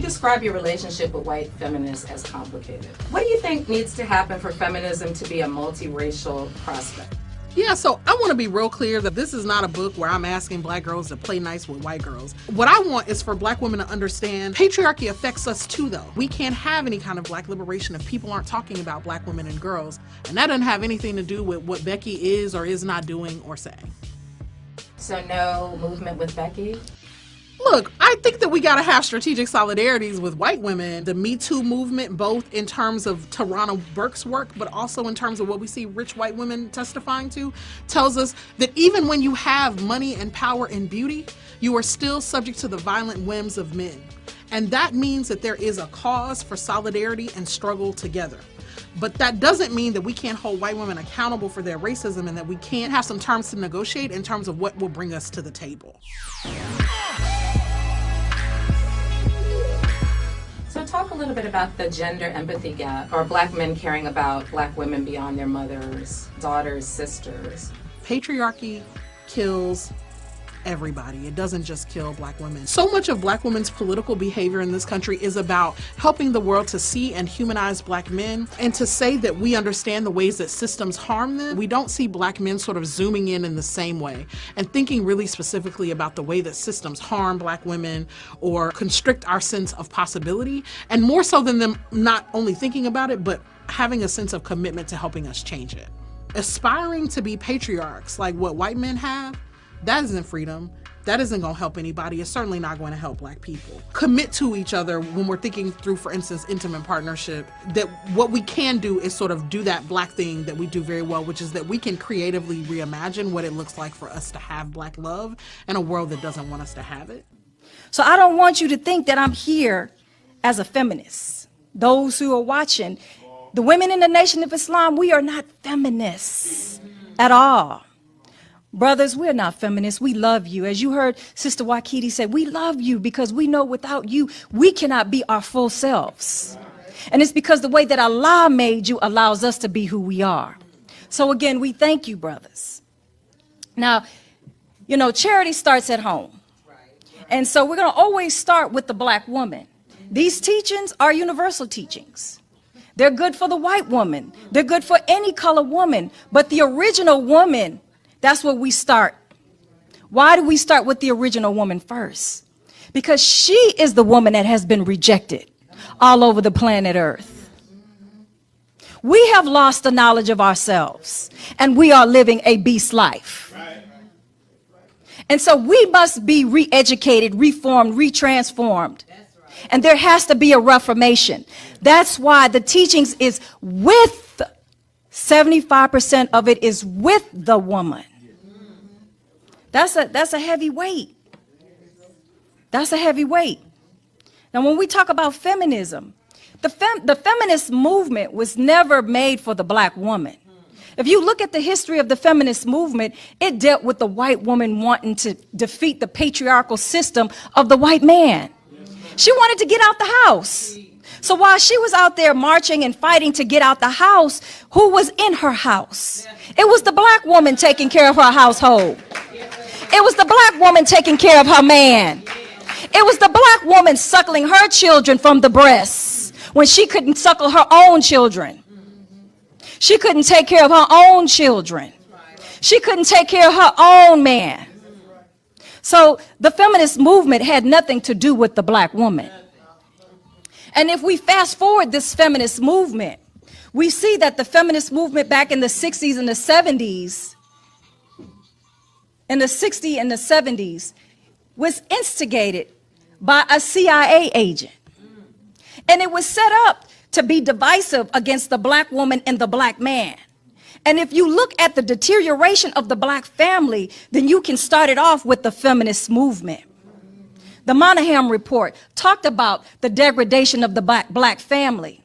describe your relationship with white feminists as complicated. What do you think needs to happen for feminism to be a multiracial prospect? Yeah, so I want to be real clear that this is not a book where I'm asking black girls to play nice with white girls. What I want is for black women to understand patriarchy affects us too, though. We can't have any kind of black liberation if people aren't talking about black women and girls. And that doesn't have anything to do with what Becky is or is not doing or saying. So no movement with Becky? Look, I think that we got to have strategic solidarities with white women. The Me Too movement, both in terms of Tarana Burke's work, but also in terms of what we see rich white women testifying to, tells us that even when you have money and power and beauty, you are still subject to the violent whims of men. And that means that there is a cause for solidarity and struggle together. But that doesn't mean that we can't hold white women accountable for their racism and that we can't have some terms to negotiate in terms of what will bring us to the table. So talk a little bit about the gender empathy gap, or black men caring about black women beyond their mothers, daughters, sisters. Patriarchy kills everybody. It doesn't just kill black women. So much of black women's political behavior in this country is about helping the world to see and humanize black men and to say that we understand the ways that systems harm them. We don't see black men sort of zooming in the same way and thinking really specifically about the way that systems harm black women or constrict our sense of possibility, and more so than them not only thinking about it, but having a sense of commitment to helping us change it. Aspiring to be patriarchs like what white men have, that isn't freedom. That isn't going to help anybody. It's certainly not going to help black people. Commit to each other when we're thinking through, for instance, intimate partnership, that what we can do is sort of do that black thing that we do very well, which is that we can creatively reimagine what it looks like for us to have black love in a world that doesn't want us to have it. So I don't want you to think that I'm here as a feminist. Those who are watching, the women in the Nation of Islam, we are not feminists at all. Brothers, we're not feminists. We love you. As you heard Sister Wakiti say, we love you because we know without you, we cannot be our full selves. And it's because the way that Allah made you allows us to be who we are. So again, we thank you, brothers. Now, you know, charity starts at home. And so we're going to always start with the black woman. These teachings are universal teachings. They're good for the white woman. They're good for any color woman. But the original woman, that's where we start. Why do we start with the original woman first? Because she is the woman that has been rejected all over the planet Earth. We have lost the knowledge of ourselves, and we are living a beast life. And so we must be re-educated, reformed, retransformed. And there has to be a reformation. That's why the teachings is with 75% of it is with the woman. That's a heavy weight. That's a heavy weight. Now, when we talk about feminism, the feminist movement was never made for the black woman. If you look at the history of the feminist movement, it dealt with the white woman wanting to defeat the patriarchal system of the white man. She wanted to get out the house. So while she was out there marching and fighting to get out the house, who was in her house? It was the black woman taking care of her household. It was the black woman taking care of her man. It was the black woman suckling her children from the breasts when she couldn't suckle her own children. She couldn't take care of her own children. She couldn't take care of her own man. So the feminist movement had nothing to do with the black woman. And if we fast forward this feminist movement, we see that the feminist movement back in the 60s and the 70s, in the 60s and the 70s, was instigated by a CIA agent. And it was set up to be divisive against the black woman and the black man. And if you look at the deterioration of the black family, then you can start it off with the feminist movement. The Monahan report talked about the degradation of the black family.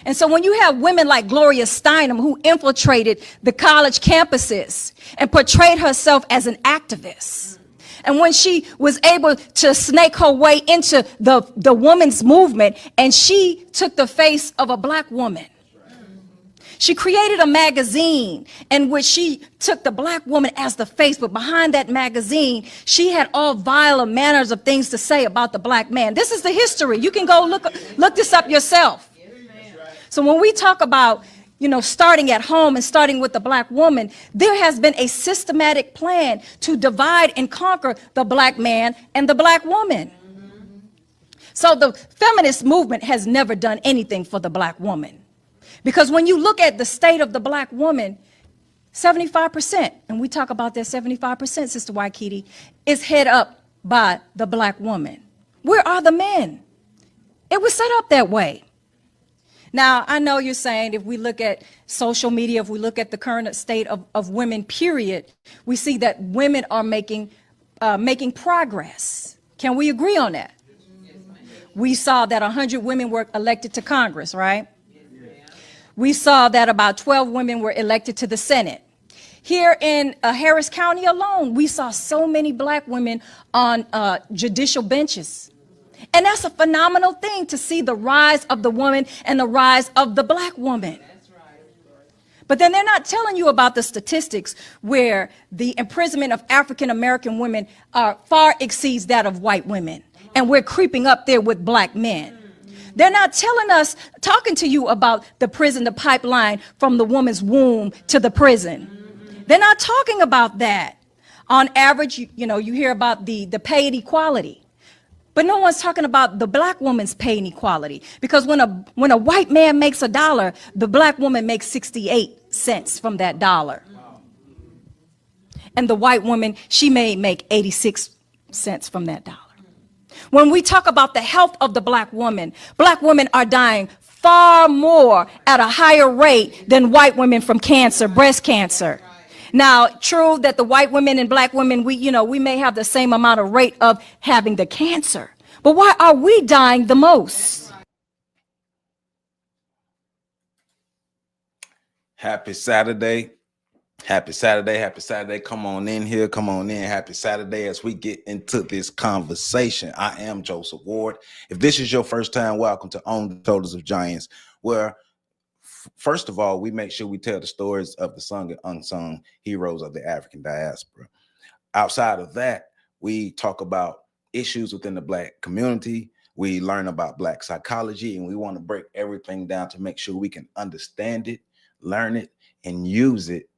And so when you have women like Gloria Steinem, who infiltrated the college campuses and portrayed herself as an activist, and when she was able to snake her way into the women's movement, and she took the face of a black woman, She created a magazine in which she took the black woman as the face, but behind that magazine, she had all vile manners of things to say about the black man. This is the history. You can go look this up yourself. So when we talk about, starting at home and starting with the black woman, there has been a systematic plan to divide and conquer the black man and the black woman. So the feminist movement has never done anything for the black woman. Because when you look at the state of the black woman, 75%, and we talk about that 75%, Sister Waikiki, is head up by the black woman. Where are the men? It was set up that way. Now, I know you're saying if we look at social media, if we look at the current state of women, period, we see that women are making progress. Can we agree on that? We saw that 100 women were elected to Congress, right? We saw that about 12 women were elected to the Senate. Here in Harris County alone, we saw so many black women on judicial benches. And that's a phenomenal thing to see the rise of the woman and the rise of the black woman. But then they're not telling you about the statistics where the imprisonment of African American women far exceeds that of white women. And we're creeping up there with black men. They're not talking to you about the prison, the pipeline from the woman's womb to the prison. They're not talking about that. On average, you hear about the pay inequality. But no one's talking about the black woman's pay inequality. Because when a white man makes $1, the black woman makes 68 cents from that dollar. And the white woman, she may make 86 cents from that dollar. When we talk about the health of the black women are dying far more at a higher rate than white women from cancer, breast cancer. Now, true that the white women and black women, we may have the same amount of rate of having the cancer, but why are we dying the most? Happy Saturday. Happy Saturday. Happy Saturday. Come on in here. Come on in. Happy Saturday as we get into this conversation. I am Joseph Ward. If this is your first time, welcome to On the Shoulders of Giants, where first of all, we make sure we tell the stories of the sung and unsung heroes of the African diaspora. Outside of that, we talk about issues within the black community. We learn about black psychology, and we want to break everything down to make sure we can understand it, learn it, and use it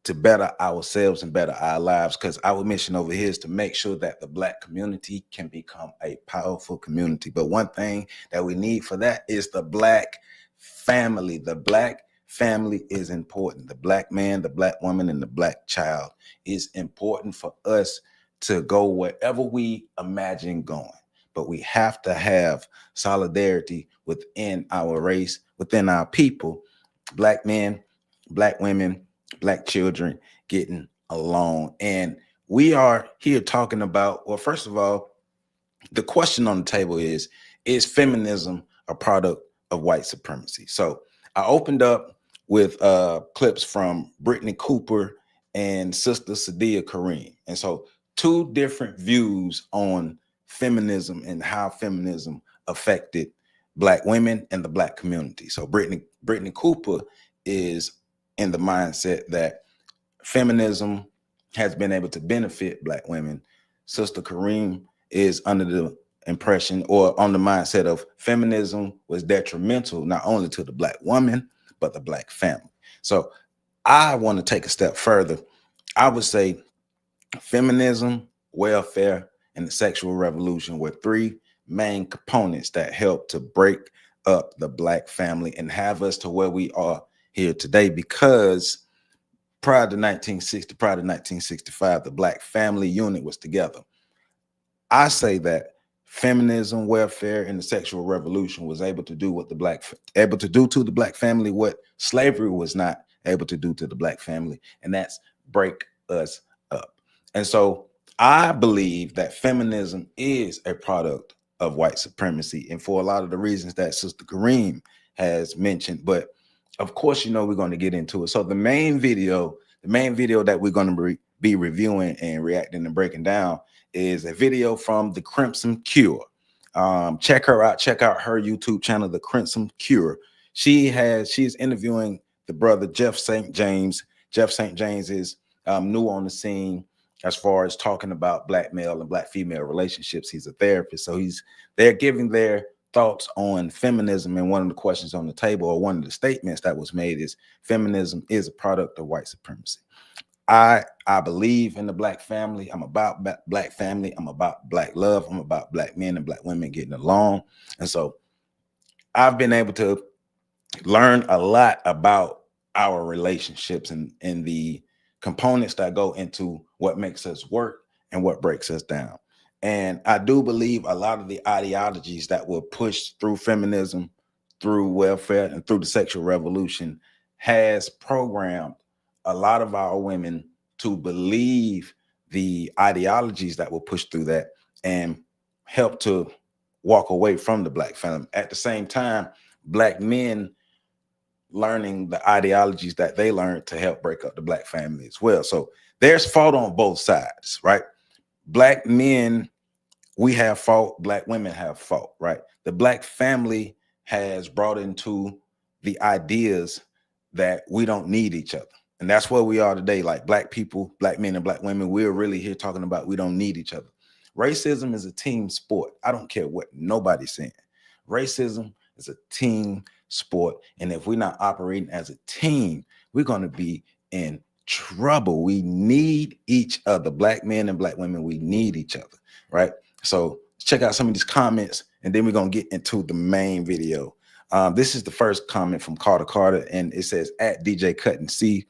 to better ourselves and better our lives, because our mission over here is to make sure that the black community can become a powerful community. But one thing that we need for that is the black family. The black family is important. The black man, the black woman, and the black child is important for us to go wherever we imagine going. But we have to have solidarity within our race, within our people, black men, black women, black children getting along. And we are here talking about, well, first of all, the question on the table is feminism a product of white supremacy? So I opened up with clips from Brittany Cooper and Sister Sadia Kareem. And so two different views on feminism and how feminism affected black women and the black community. So Brittany Cooper is in the mindset that feminism has been able to benefit black women. Sister Kareem is under the impression or on the mindset of feminism was detrimental not only to the black woman, but the black family. So I want to take a step further. I would say feminism, welfare, and the sexual revolution were three main components that helped to break up the black family and have us to where we are here today, because prior to 1960, prior to 1965, the black family unit was together. I say that feminism, welfare, and the sexual revolution was able to do to the black family what slavery was not able to do to the black family, and that's break us up. And so I believe that feminism is a product of white supremacy, and for a lot of the reasons that Sister Kareem has mentioned. But of course, we're going to get into it. So the main video that we're going to be reviewing and reacting and breaking down is a video from the Crimson Cure. Check her out. Check out her YouTube channel, the Crimson Cure. She's interviewing the brother Jeff St. James. Jeff St. James is new on the scene as far as talking about black male and black female relationships. He's a therapist, so they're giving their thoughts on feminism. And one of the questions on the table, or one of the statements that was made, is feminism is a product of white supremacy. I believe in the black family. I'm about black family. I'm about black love. I'm about black men and black women getting along. And so I've been able to learn a lot about our relationships and the components that go into what makes us work and what breaks us down. And I do believe a lot of the ideologies that were pushed through feminism, through welfare, and through the sexual revolution has programmed a lot of our women to believe the ideologies that were pushed through that and help to walk away from the black family. At the same time, black men learning the ideologies that they learned to help break up the black family as well. So there's fault on both sides, right? Black men, we have fault. Black women have fault, right? The black family has brought into the ideas that we don't need each other. And that's where we are today. Like black people, black men and black women, we're really here talking about we don't need each other. Racism is a team sport. I don't care what nobody's saying. Racism is a team sport. And if we're not operating as a team, we're going to be in trouble. We need each other. Black men and black women, we need each other, right? So check out some of these comments, and then we're going to get into the main video. This is the first comment from Carter, and it says, at DJ Cutting C,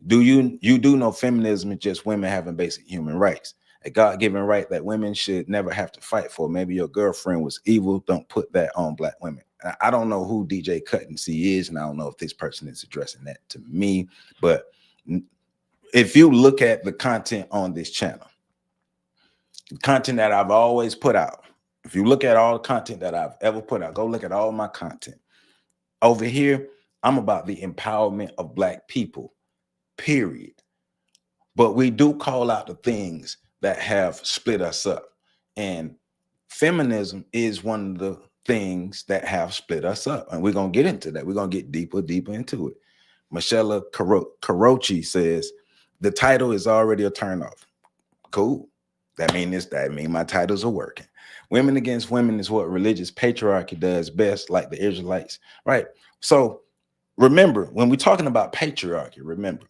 you do know feminism is just women having basic human rights, a God-given right that women should never have to fight for. Maybe your girlfriend was evil. Don't put that on black women. I don't know who DJ Cutting C is, and I don't know if this person is addressing that to me, but if you look at the content on this channel, the content that I've always put out, if you look at all the content that I've ever put out, go look at all my content. Over here, I'm about the empowerment of black people, period. But we do call out the things that have split us up. And feminism is one of the things that have split us up. And we're going to get into that. We're going to get deeper into it. Michelle Carochi says, the title is already a turnoff. Cool. That means my titles are working. Women against women is what religious patriarchy does best, like the Israelites, right? So remember, when we're talking about patriarchy, remember,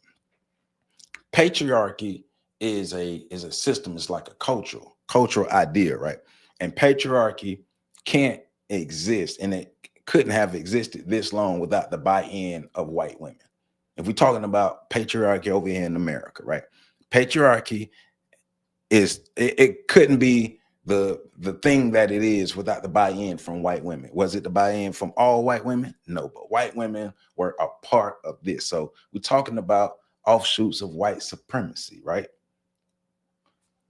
patriarchy is a system. It's like a cultural idea, right? And patriarchy can't exist, and it couldn't have existed this long without the buy-in of white women. If we're talking about patriarchy over here in America, right? Patriarchy it couldn't be the thing that it is without the buy-in from white women. Was it the buy-in from all white women? No, but white women were a part of this. So we're talking about offshoots of white supremacy, right?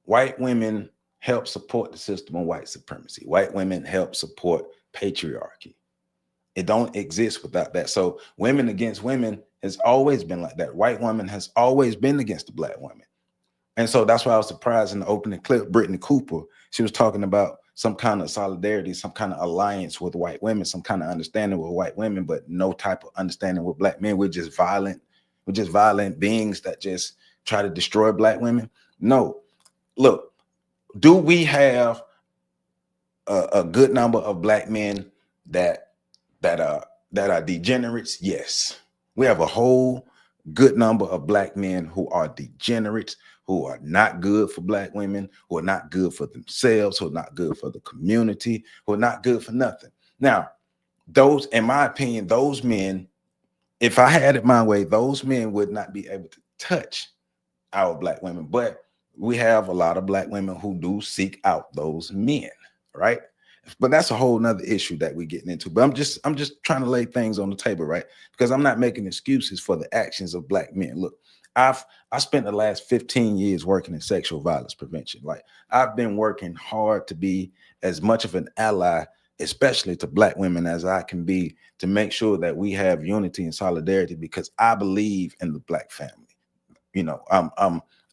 White women help support the system of white supremacy. White women help support patriarchy. It don't exist without that. So women against women has always been like that. White woman has always been against the black woman. And so that's why I was surprised in the opening clip, Brittany Cooper, she was talking about some kind of solidarity, some kind of alliance with white women, some kind of understanding with white women, but no type of understanding with black men. We're just violent beings that just try to destroy black women. No, look, do we have a good number of black men that are degenerates? Yes, we have a whole good number of black men who are degenerates, who are not good for black women, who are not good for themselves, who are not good for the community, who are not good for nothing. Now, those, in my opinion, those men, if I had it my way, those men would not be able to touch our black women. But we have a lot of black women who do seek out those men, right? But that's a whole nother issue that we're getting into. But I'm just trying to lay things on the table, right? Because I'm not making excuses for the actions of black men. Look, I spent the last 15 years working in sexual violence prevention. Like, I've been working hard to be as much of an ally, especially to black women, as I can be, to make sure that we have unity and solidarity, because I believe in the black family. You know,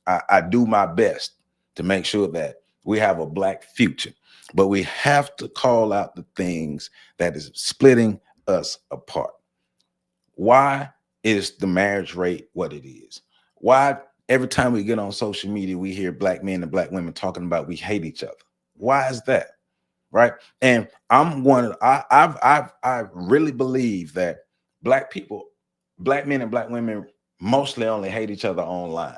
I do my best to make sure that we have a black future. But we have to call out the things that is splitting us apart. Why? is the marriage rate what it is? Why every time we get on social media, we hear black men and black women talking about we hate each other? Why is that? Right. And I'm one of I really believe that black people, black men and black women mostly only hate each other online.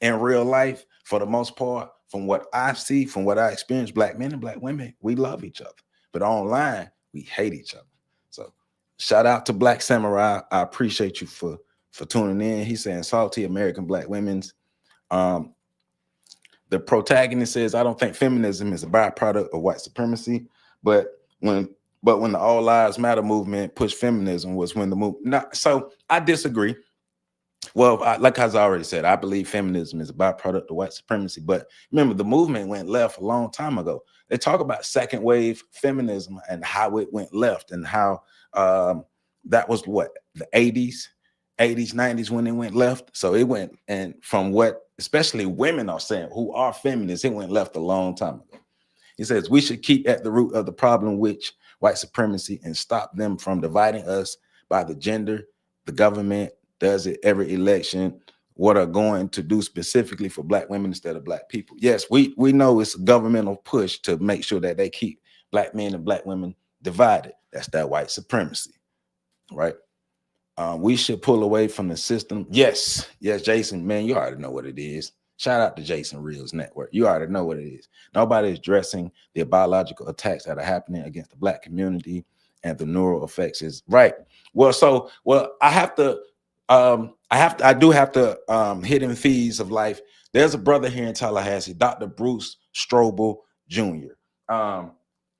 In real life, for the most part, from what I see, from what I experience, black men and black women, we love each other. But online, we hate each other. So shout out to Black Samurai. I appreciate you for tuning in. He's saying salty American black women's. The protagonist says, I don't think feminism is a byproduct of white supremacy, but when the All Lives Matter movement pushed feminism was when the move. So I disagree. Well, like I already said, I believe feminism is a byproduct of white supremacy. But remember, the movement went left a long time ago. They talk about second wave feminism and how it went left and how that was what, the 80s, 90s when it went left. So it went, and from what especially women are saying who are feminists, it went left a long time ago. He says we should keep at the root of the problem, which white supremacy, and stop them from dividing us by the gender. The government does it every election. What are going to do specifically for black women instead of black people? Yes, we know it's a governmental push to make sure that they keep black men and black women divided. That's that white supremacy, right? We should pull away from the system. Yes, Jason, man, you already know what it is. Shout out to Jason Reels Network. You already know what it is. Nobody is addressing the biological attacks that are happening against the black community and the neural effects is right. I do have to hidden fees of life. There's a brother here in Tallahassee, Dr. Bruce Strobel Jr.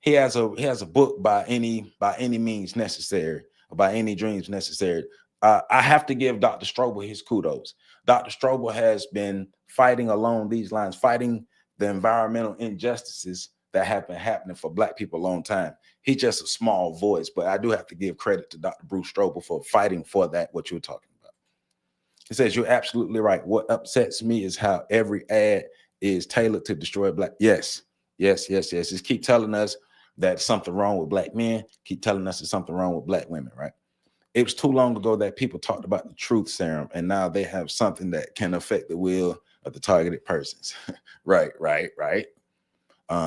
He has a book by any means necessary, by any dreams necessary. I have to give Dr. Strobel his kudos. Dr. Strobel has been fighting along these lines, fighting the environmental injustices that have been happening for black people a long time. He's just a small voice, but I do have to give credit to Dr. Bruce Strobel for fighting for that, what you're talking about. He says, you're absolutely right. What upsets me is how every ad is tailored to destroy black. Yes. Just keep telling us that something wrong with black men, keep telling us there's something wrong with black women, right? It was too long ago that people talked about the truth serum, and now they have something that can affect the will of the targeted persons. Right.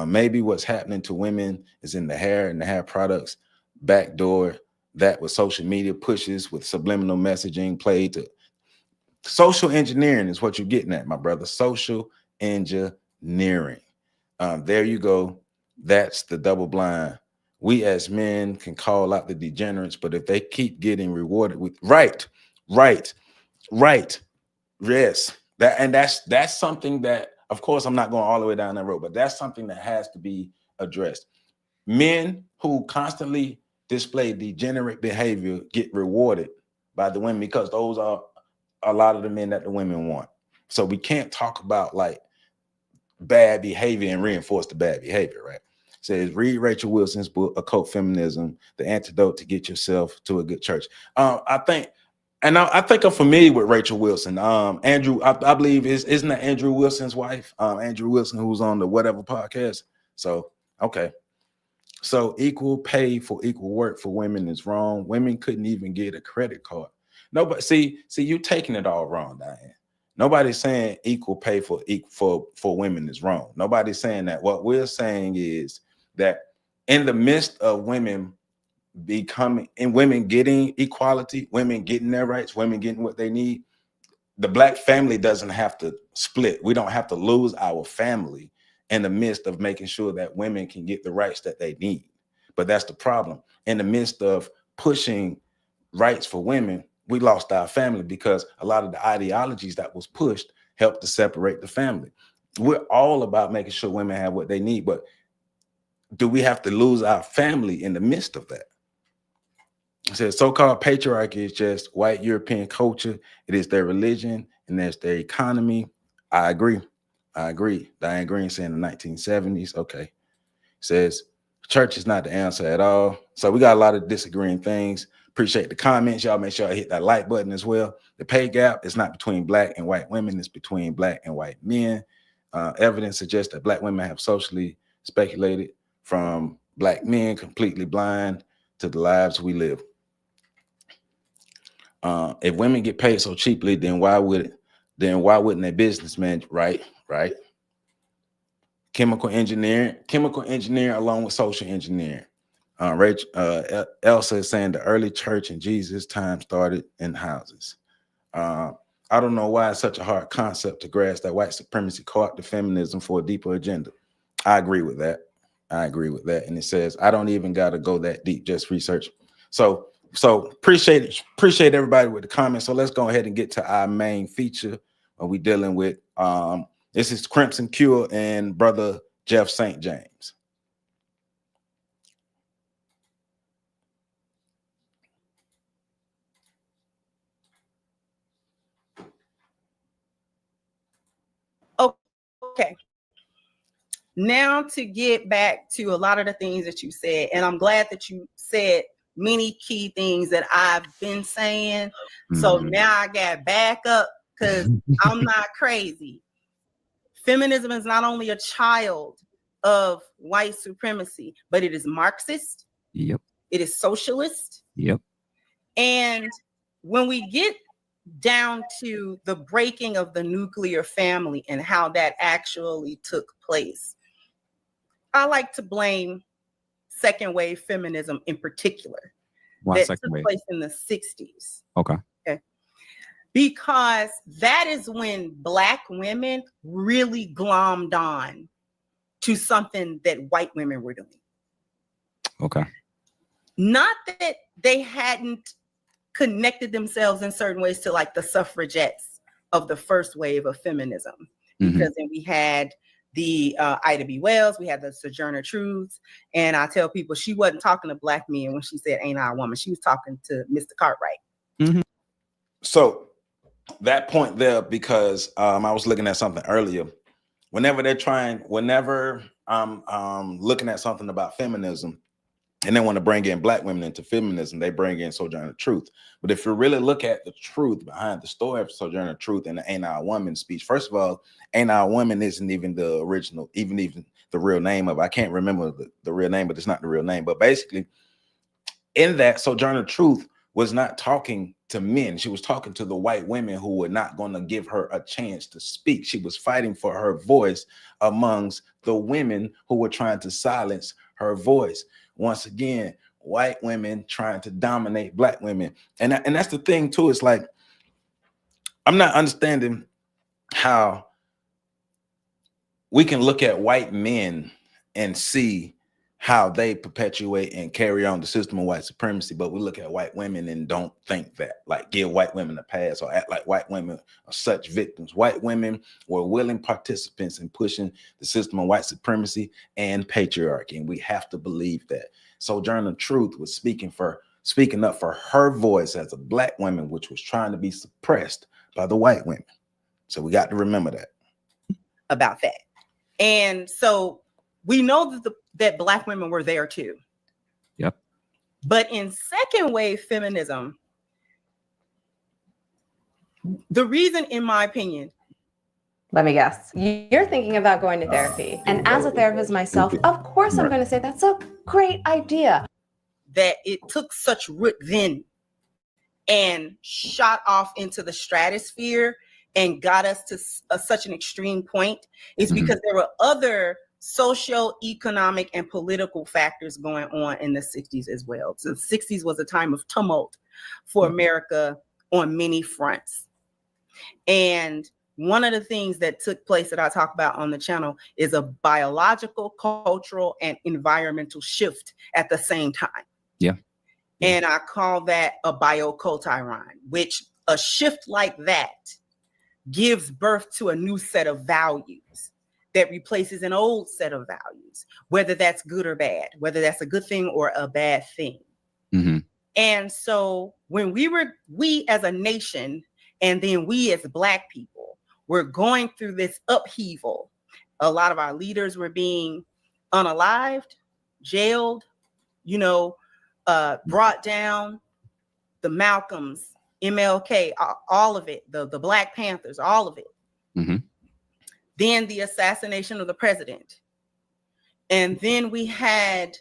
Maybe what's happening to women is in the hair and the hair products, backdoor that with social media pushes with subliminal messaging played to. Social engineering is what you're getting at, my brother. Social engineering. There you go. That's the double blind. We as men can call out the degenerates, but if they keep getting rewarded with right. Yes. That's something that, of course, I'm not going all the way down that road, but that's something that has to be addressed. Men who constantly display degenerate behavior get rewarded by the women because those are a lot of the men that the women want. So we can't talk about like bad behavior and reinforce the bad behavior, right? Says read Rachel Wilson's book, Occult Feminism, The Antidote to Get Yourself to a Good Church. I think I'm familiar with Rachel Wilson. Andrew, I believe isn't that Andrew Wilson's wife? Andrew Wilson, who's on the whatever podcast. So okay. So equal pay for equal work for women is wrong. Women couldn't even get a credit card. No, but see, you taking it all wrong, Diane. Nobody's saying equal pay for women is wrong. Nobody's saying that. What we're saying is that in the midst of women getting equality, women getting their rights, women getting what they need, the black family doesn't have to split. We don't have to lose our family in the midst of making sure that women can get the rights that they need. But that's the problem. In the midst of pushing rights for women, we lost our family because a lot of the ideologies that was pushed helped to separate the family. We're all about making sure women have what they need, but do we have to lose our family in the midst of that? It says so-called patriarchy is just white European culture. It is their religion and that's their economy. I agree. Diane Green saying in the 1970s. Okay. It says church is not the answer at all. So we got a lot of disagreeing things. Appreciate the comments. Y'all make sure I hit that like button as well. The pay gap is not between black and white women. It's between black and white men. Evidence suggests that black women have socially speculated from black men completely blind to the lives we live. If women get paid so cheaply, then why wouldn't a businessman, right? Chemical engineering along with social engineering. Elsa is saying the early church in Jesus' time started in houses. I don't know why it's such a hard concept to grasp that white supremacy co-opted feminism for a deeper agenda. I agree with that. And it says, I don't even got to go that deep, just research. So appreciate everybody with the comments. So let's go ahead and get to our main feature. We dealing with this is Crimson Cure and Brother Jeff St. James. Okay. Now to get back to a lot of the things that you said, and I'm glad that you said many key things that I've been saying. So now I got back up because I'm not crazy. Feminism is not only a child of white supremacy, but it is Marxist. Yep. It is socialist. Yep. And when we get down to the breaking of the nuclear family and how that actually took place, I like to blame second wave feminism in particular. Why that second took wave? place in the 60s. Okay. Because that is when Black women really glommed on to something that white women were doing. Okay. Not that they hadn't connected themselves in certain ways to like the suffragettes of the first wave of feminism. Because then we had the Ida B. Wells, we had the Sojourner Truths, and I tell people she wasn't talking to Black men when she said "ain't I a woman." She was talking to Mr. Cartwright. So that point there, because I was looking at something earlier. Whenever I'm looking at something about feminism, and they want to bring in Black women into feminism, they bring in Sojourner Truth. But if you really look at the truth behind the story of Sojourner Truth and the Ain't I a Woman speech, first of all, Ain't I a Woman isn't even the original, even the real name of it. I can't remember the real name, but it's not the real name. But basically, in that, Sojourner Truth was not talking to men. She was talking to the white women who were not going to give her a chance to speak. She was fighting for her voice amongst the women who were trying to silence her voice. Once again, white women trying to dominate Black women. And that's the thing too. It's like, I'm not understanding how we can look at white men and see how they perpetuate and carry on the system of white supremacy, but we look at white women and don't think that, like, give white women a pass or act like white women are such victims. White women were willing participants in pushing the system of white supremacy and patriarchy, and we have to believe that. Sojourner Truth was speaking up for her voice as a Black woman, which was trying to be suppressed by the white women. So we got to remember that. About that. And so we know that Black women were there too. Yep. But in second wave feminism, the reason, in my opinion, let me guess, you're thinking about going to therapy. And as a therapist myself, of course I'm going to say that's a great idea. That it took such root then and shot off into the stratosphere and got us to such an extreme point is because there were other socio-economic and political factors going on in the 60s as well. So the 60s was a time of tumult for America on many fronts. And one of the things that took place that I talk about on the channel is a biological, cultural, and environmental shift at the same time. Yeah. And I call that a bioculturon, which a shift like that gives birth to a new set of values that replaces an old set of values, whether that's good or bad, whether that's a good thing or a bad thing. And so when we as a nation, and then we as Black people, were going through this upheaval, a lot of our leaders were being unalived, jailed, brought down, the Malcolms, MLK, all of it, the Black Panthers, all of it. Then the assassination of the president. And then we had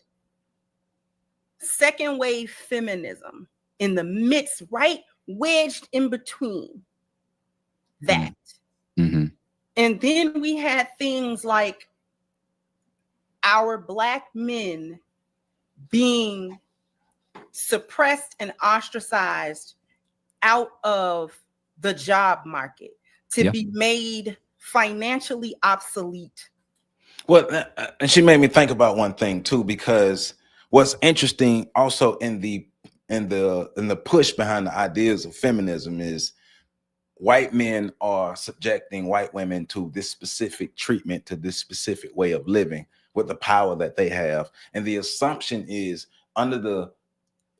second wave feminism in the midst, right wedged in between that. Mm-hmm. And then we had things like our Black men being suppressed and ostracized out of the job market to be made financially obsolete. Well, and she made me think about one thing too, because what's interesting also in the push behind the ideas of feminism is white men are subjecting white women to this specific treatment, to this specific way of living with the power that they have. And the assumption is, under the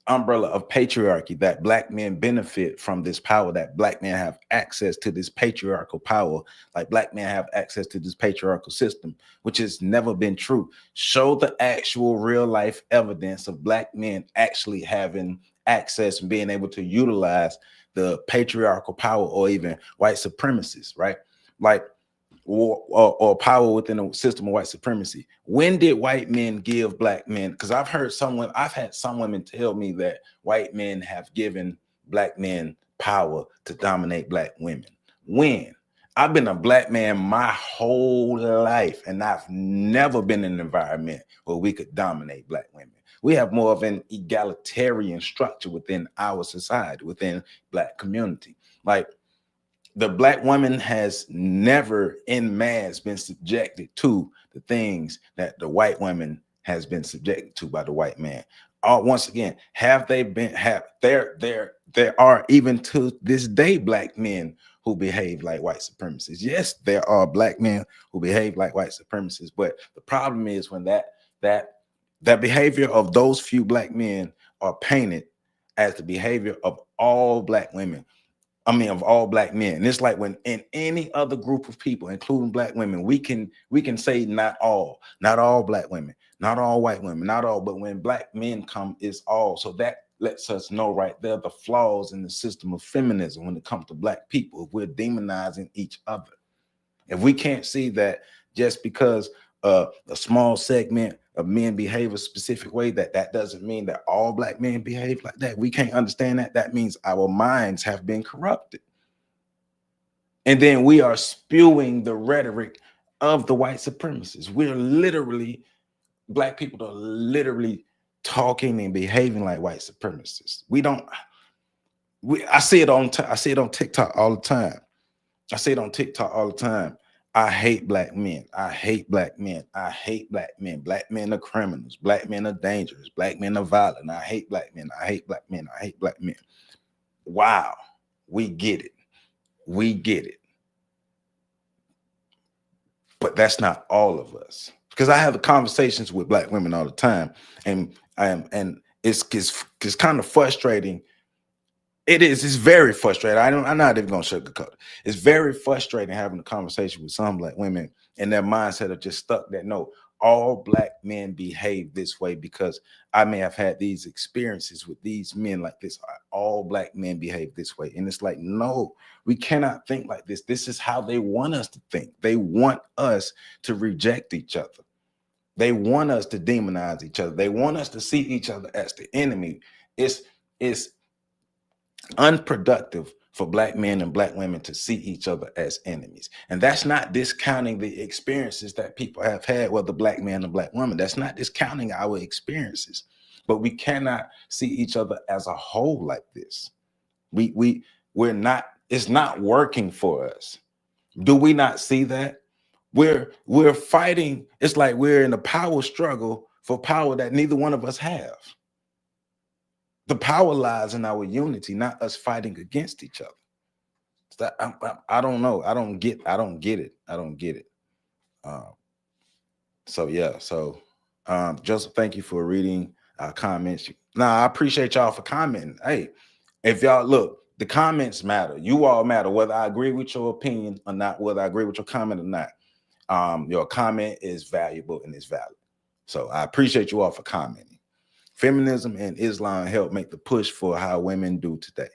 umbrella of patriarchy, that Black men benefit from this power, that Black men have access to this patriarchal power, like Black men have access to this patriarchal system, which has never been true. Show the actual real life evidence of Black men actually having access and being able to utilize the patriarchal power, or even white supremacists, right? Like, or power within a system of white supremacy. When did white men give Black men? Because I've had some women tell me that white men have given Black men power to dominate Black women. When? I've been a Black man my whole life, and I've never been in an environment where we could dominate Black women. We have more of an egalitarian structure within our society, within Black community. Like, the Black woman has never in mass been subjected to the things that the white woman has been subjected to by the white man. Once again, there are, even to this day, Black men who behave like white supremacists. Yes, there are Black men who behave like white supremacists, but the problem is when that behavior of those few Black men are painted as the behavior of all Black women. I mean, of all Black men. And it's like when in any other group of people, including Black women, we can say not all Black women, not all white women, not all, but when Black men come, it's all. So that lets us know right there the flaws in the system of feminism when it comes to Black people. If we're demonizing each other, if we can't see that just because a small segment of men behave a specific way, that doesn't mean that all Black men behave like that. We can't understand that. That means our minds have been corrupted. And then we are spewing the rhetoric of the white supremacists. We're literally, Black people are literally talking and behaving like white supremacists. I see it on TikTok all the time. I hate Black men. I hate Black men. I hate Black men. Black men are criminals. Black men are dangerous. Black men are violent. I hate Black men. I hate Black men. I hate Black men. Wow. We get it. We get it. But that's not all of us. Because I have conversations with Black women all the time. And it's kind of frustrating. It's very frustrating. I'm not even gonna sugarcoat it. It's very frustrating having a conversation with some Black women and their mindset are just stuck that no, all Black men behave this way because I may have had these experiences with these men like this. All Black men behave this way. And it's like, no, we cannot think like this. This is how they want us to think. They want us to reject each other. They want us to demonize each other. They want us to see each other as the enemy. It's unproductive for Black men and Black women to see each other as enemies. And that's not discounting the experiences that people have had, whether Black man or Black woman. That's not discounting our experiences. But we cannot see each other as a whole like this. We're not, it's not working for us. Do we not see that? We're fighting. It's like we're in a power struggle for power that neither one of us have. The power lies in our unity, not us fighting against each other. I don't know. I don't get it. So yeah. So Joseph, thank you for reading our comments. Now I appreciate y'all for commenting. Hey, if y'all look, the comments matter. You all matter, whether I agree with your opinion or not, whether I agree with your comment or not. Your comment is valuable and it's valid. So I appreciate you all for commenting. Feminism and Islam help make the push for how women do today.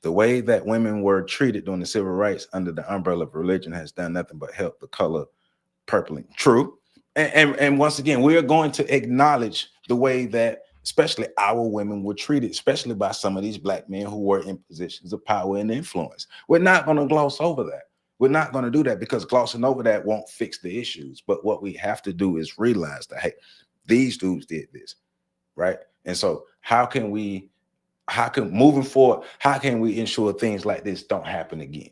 The way that women were treated during the civil rights under the umbrella of religion has done nothing but help the color purpling. True. And once again, we are going to acknowledge the way that especially our women were treated, especially by some of these black men who were in positions of power and influence. We're not going to gloss over that. We're not going to do that, because glossing over that won't fix the issues. But what we have to do is realize that, hey, these dudes did this, right? And so moving forward, how can we ensure things like this don't happen again?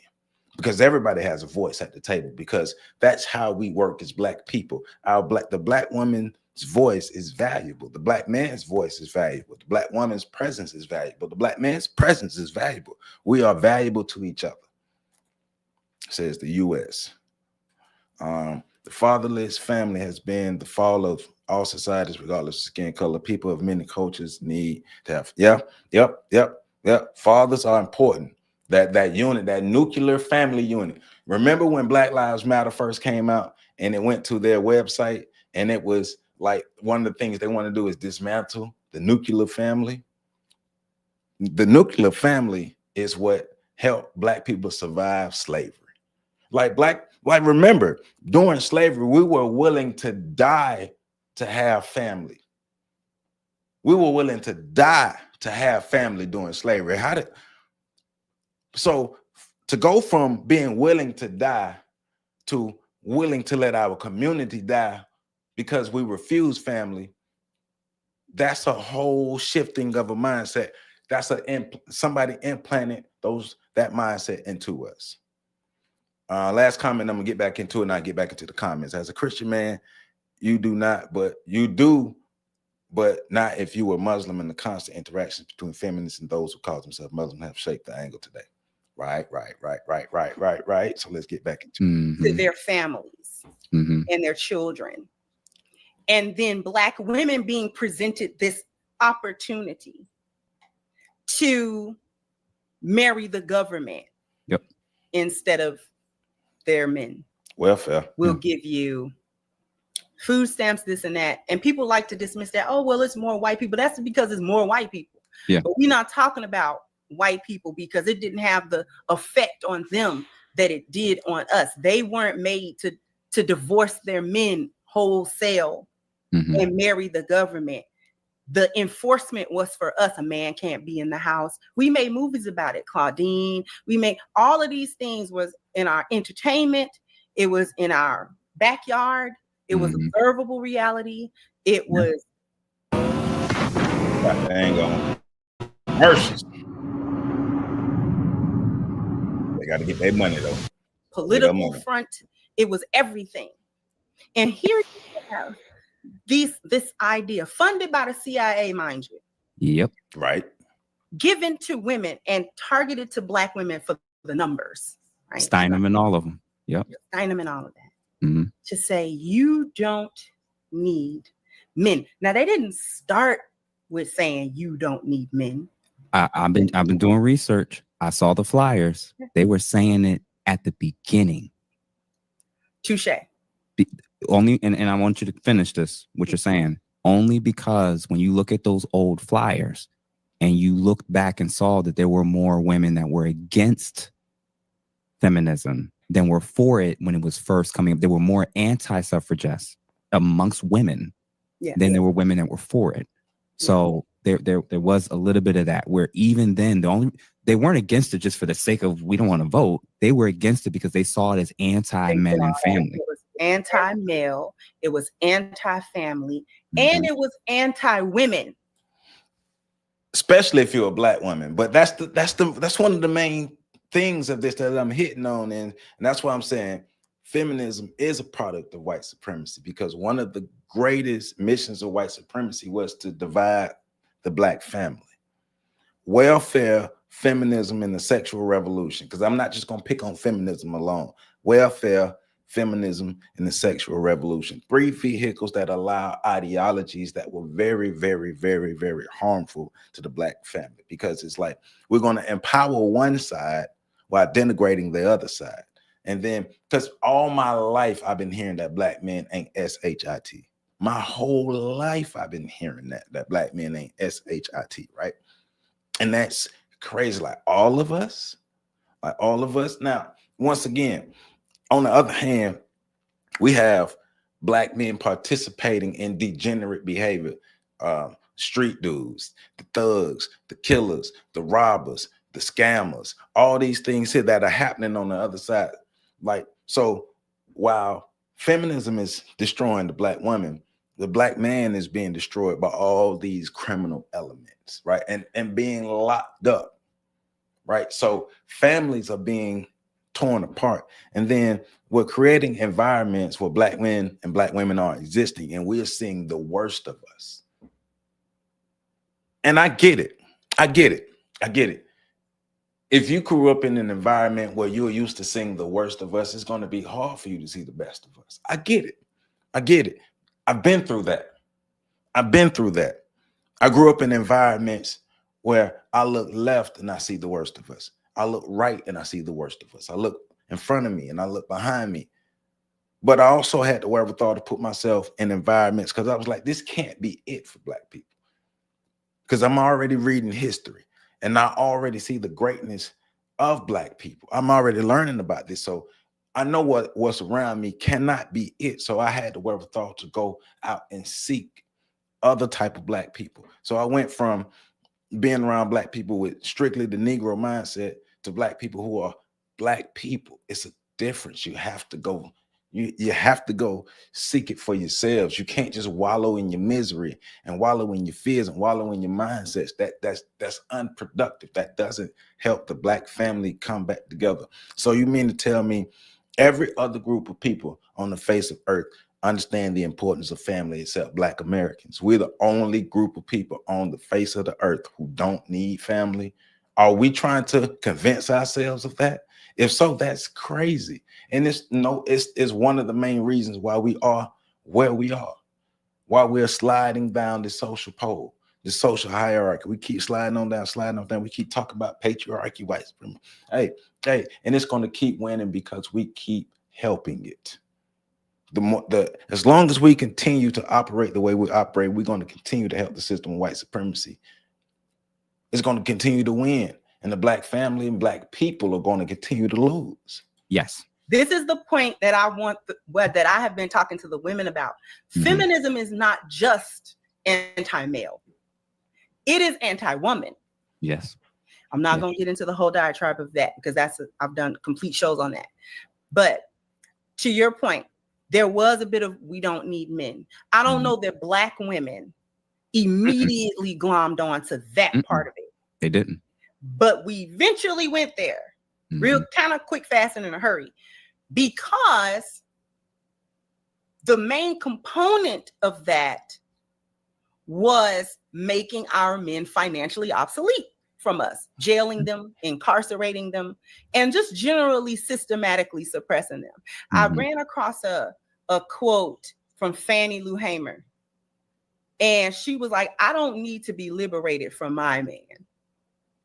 Because everybody has a voice at the table, because that's how we work as black people. The black woman's voice is valuable. The black man's voice is valuable. The black woman's presence is valuable. The black man's presence is valuable. We are valuable to each other, says the U.S. The fatherless family has been the fall of all societies, regardless of skin color. People of many cultures need to have. Yep. Fathers are important. That unit, that nuclear family unit. Remember when Black Lives Matter first came out and it went to their website and it was like one of the things they want to do is dismantle the nuclear family. The nuclear family is what helped black people survive slavery. Remember, during slavery, we were willing to die to have family. We were willing to die to have family during slavery. So to go from being willing to die to willing to let our community die because we refuse family, that's a whole shifting of a mindset. That's somebody implanted that mindset into us. Last comment, I'm gonna get back into it, and I'll get back into the comments. As a Christian man, you do, but not if you were Muslim, and the constant interactions between feminists and those who call themselves Muslim have shaped the angle today. Right. So let's get back into to their families and their children. And then black women being presented this opportunity to marry the government instead of their men. Welfare. We'll give you food stamps, this and that. And people like to dismiss that. Oh, well, it's more white people. That's because it's more white people. Yeah. But we're not talking about white people, because it didn't have the effect on them that it did on us. They weren't made to divorce their men wholesale and marry the government. The enforcement was for us. A man can't be in the house. We made movies about it. Claudine. We made all of these things was in our entertainment. It was in our backyard. It was observable reality. It was. Hang on. Mercy. They got to get their money though. Political front. It was everything. And here you have this idea funded by the CIA, mind you. Yep. Right. Given to women and targeted to black women for the numbers. Right? Steinem and all of them. Yep. Steinem and all of that. To say you don't need men. Now they didn't start with saying you don't need men. I've been doing research. I saw the flyers. They were saying it at the beginning. Touche. Only, and I want you to finish this, what you're saying. Only because when you look at those old flyers and you looked back and saw that there were more women that were against feminism than were for it when it was first coming up. There were more anti-suffragists amongst women than there were women that were for it. So there was a little bit of that, where even then they weren't against it just for the sake of we don't want to vote. They were against it because they saw it as anti-men and family. It was anti-male, it was anti-family, and it was anti-women. Especially if you're a black woman. But that's one of the main things of this that I'm hitting on, and that's why I'm saying feminism is a product of white supremacy, because one of the greatest missions of white supremacy was to divide the black family. Welfare, feminism, and the sexual revolution, because I'm not just going to pick on feminism alone. Welfare, feminism, and the sexual revolution. 3 vehicles that allow ideologies that were very, very, very, very harmful to the black family, because it's like we're going to empower one side while denigrating the other side. And then, because all my life I've been hearing that black men ain't S-H-I-T. My whole life I've been hearing that black men ain't S-H-I-T, right? And that's crazy. Like all of us. Now, once again, on the other hand, we have black men participating in degenerate behavior. street dudes, the thugs, the killers, the robbers, the scammers, all these things here that are happening on the other side. Like, so while feminism is destroying the black woman, the black man is being destroyed by all these criminal elements, right? And being locked up, right? So families are being torn apart. And then we're creating environments where black men and black women are existing, and we're seeing the worst of us. And I get it. I get it. I get it. If you grew up in an environment where you're used to seeing the worst of us, it's going to be hard for you to see the best of us. I get it. I get it. I've been through that. I've been through that. I grew up in environments where I look left and I see the worst of us. I look right and I see the worst of us. I look in front of me and I look behind me. But I also had the wherewithal to put myself in environments because I was like, this can't be it for black people. Because I'm already reading history and I already see the greatness of black people. I'm already learning about this. So I know what's around me cannot be it. So I had the wherewithal to go out and seek other type of black people. So I went from being around black people with strictly the Negro mindset to black people who are black people. It's a difference. You have to go. You have to go seek it for yourselves. You can't just wallow in your misery and wallow in your fears and wallow in your mindsets. That's unproductive. That doesn't help the black family come back together. So you mean to tell me every other group of people on the face of earth understand the importance of family except black Americans? We're the only group of people on the face of the earth who don't need family. Are we trying to convince ourselves of that? If so, that's crazy. And it's one of the main reasons why we are where we are, why we're sliding down the social pole, the social hierarchy. We keep sliding on down. We keep talking about patriarchy, white supremacy. Hey, and it's going to keep winning because we keep helping it. As long as we continue to operate the way we operate, we're going to continue to help the system of white supremacy. It's going to continue to win. And the black family and black people are going to continue to lose. Yes. This is the point that I want, that I have been talking to the women about. Mm-hmm. Feminism is not just anti-male. It is anti-woman. Yes. I'm not going to get into the whole diatribe of that because I've done complete shows on that. But to your point, there was a bit of we don't need men. I don't know that black women immediately glommed onto that part of it. They didn't. But we eventually went there real kind of quick, fast, and in a hurry, because the main component of that was making our men financially obsolete from us, jailing them, incarcerating them, and just generally systematically suppressing them. I ran across a quote from Fannie Lou Hamer, and she was like, I don't need to be liberated from my man.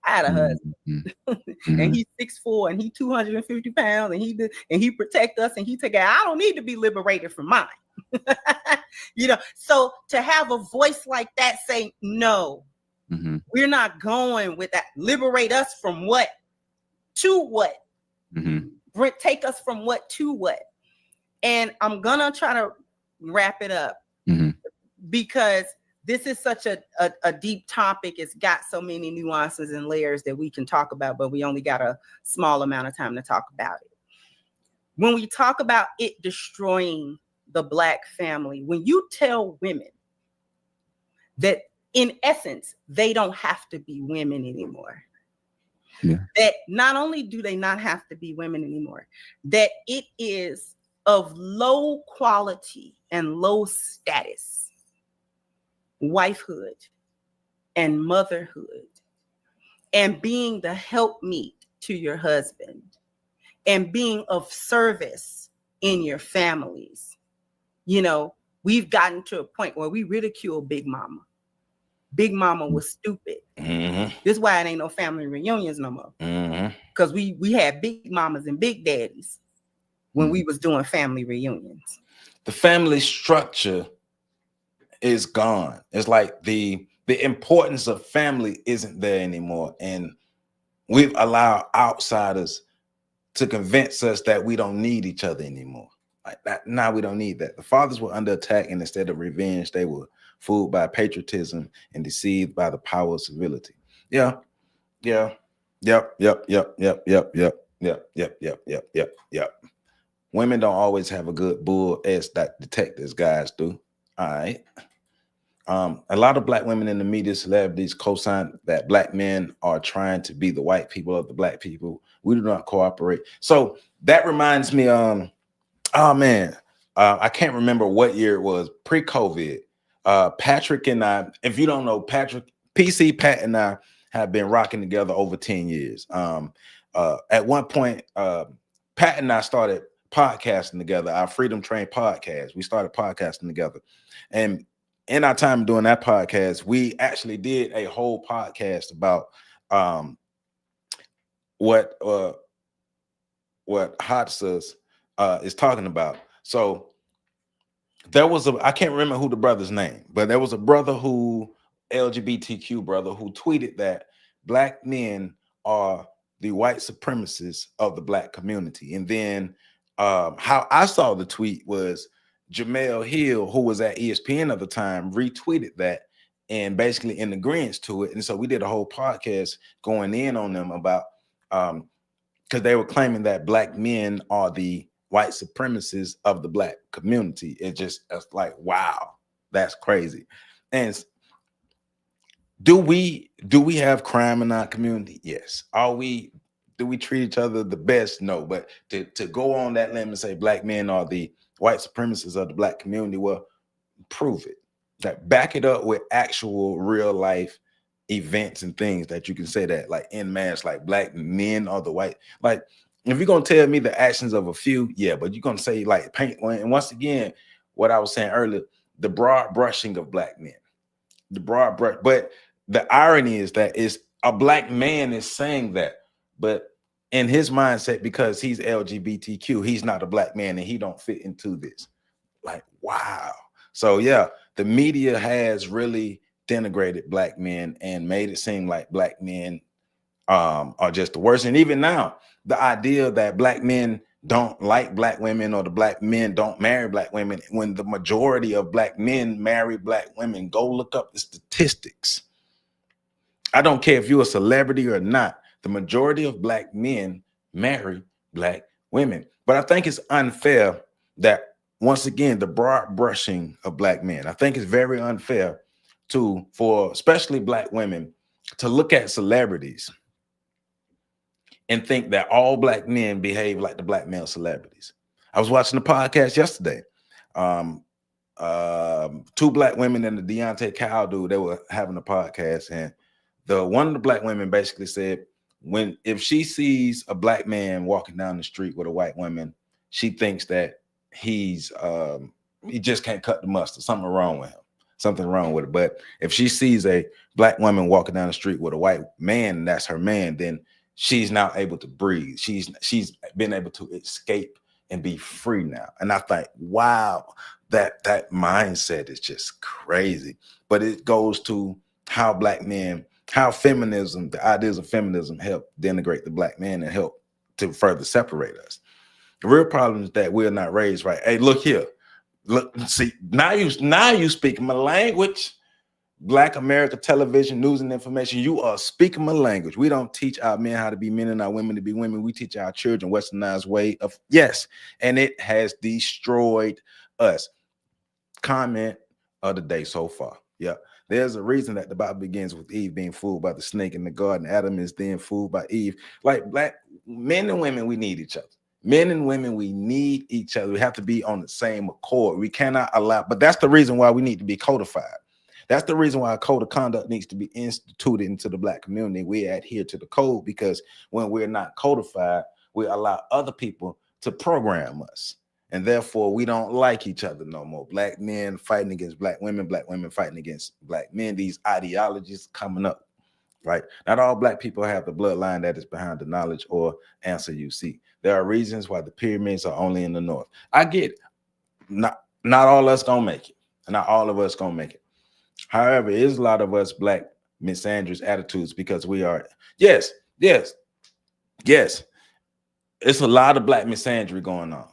I had a husband, and he's 6'4", and he's 250 pounds, and he protect us, and he take care. I don't need to be liberated from mine. So to have a voice like that say, no, we're not going with that. Liberate us from what to what? Take us from what to what? And I'm gonna try to wrap it up because this is such a deep topic. It's got so many nuances and layers that we can talk about, but we only got a small amount of time to talk about it. When we talk about it destroying the black family, when you tell women that in essence, they don't have to be women anymore, that not only do they not have to be women anymore, that it is of low quality and low status wifehood and motherhood and being the helpmeet to your husband and being of service in your families. We've gotten to a point where we ridicule Big Mama. Big Mama was stupid. This is why it ain't no family reunions no more. Because we had big mamas and big daddies when we was doing family reunions. The family structure is gone. It's like the importance of family isn't there anymore. And we've allowed outsiders to convince us that we don't need each other anymore. Like that, now we don't need that. The fathers were under attack, and instead of revenge, they were fooled by patriotism and deceived by the power of civility. Yeah, yeah, yep. Women don't always have a good bull as that detectives guys do. All right. A lot of black women in the media, celebrities co-sign that black men are trying to be the white people of the black people. We do not cooperate. So that reminds me, oh man, I can't remember what year it was, pre-COVID. Patrick and I, if you don't know Patrick, PC, Pat and I have been rocking together over 10 years. At one point, Pat and I started podcasting together, our Freedom Train podcast. We started podcasting together. And in our time doing that podcast, we actually did a whole podcast about what Hadsas is talking about. So there was I can't remember who the brother's name, but there was a brother LGBTQ brother who tweeted that black men are the white supremacists of the black community. And then how I saw the tweet was Jamel Hill, who was at ESPN at the time, retweeted that and basically in agreement to it. And so we did a whole podcast going in on them about because they were claiming that black men are the white supremacists of the black community. It's like, wow, that's crazy. And do we have crime in our community? Yes. Do we treat each other the best? No. But to go on that limb and say black men are the white supremacists of the black community, well, prove it. Like, back it up with actual real life events and things that you can say that, like, en masse, like black men are the white. Like, if you're gonna tell me the actions of a few, yeah, but you're gonna say like paint. And once again, what I was saying earlier, the broad brushing of black men, the broad brush. But the irony is that it's a black man is saying that, but in his mindset, because he's LGBTQ, he's not a black man and he don't fit into this. Like, wow. So yeah, the media has really denigrated black men and made it seem like black men are just the worst. And even now, the idea that black men don't like black women or the black men don't marry black women, when the majority of black men marry black women. Go look up the statistics. I don't care if you're a celebrity or not. The majority of black men marry black women. But I think it's unfair that, once again, the broad brushing of black men. I think it's very unfair for especially black women to look at celebrities and think that all black men behave like the black male celebrities. I was watching the podcast yesterday. Two black women and the Deontay Kyle dude, they were having a podcast, and one of the black women basically said, if she sees a black man walking down the street with a white woman, she thinks that he just can't cut the mustard. Something wrong with him. Something wrong with it. But if she sees a black woman walking down the street with a white man, and that's her man, then she's now able to breathe. She's been able to escape and be free now. And I think, wow, that mindset is just crazy. But it goes to how black men, how feminism, the ideas of feminism help denigrate the black man and help to further separate us. The real problem is that we're not raised right. Hey, look here. Look, see, now you speaking my language. Black America television, news and information, you are speaking my language. We don't teach our men how to be men and our women to be women. We teach our children westernized way of, yes, and it has destroyed us. Comment of the day so far. Yeah. There's a reason that the Bible begins with Eve being fooled by the snake in the garden. Adam is then fooled by Eve. Like, black men and women, we need each other. Men and women, we need each other. We have to be on the same accord. We cannot allow, but that's the reason why we need to be codified. That's the reason why a code of conduct needs to be instituted into the black community. We adhere to the code, because when we're not codified, we allow other people to program us. And therefore, we don't like each other no more. Black men fighting against black women fighting against black men. These ideologies coming up, right? Not all black people have the bloodline that is behind the knowledge or answer you seek. There are reasons why the pyramids are only in the north. I get it. Not all of us gonna make it. Not all of us gonna make it. However, it is a lot of us black misandrous attitudes, because we are, yes. It's a lot of black misandry going on.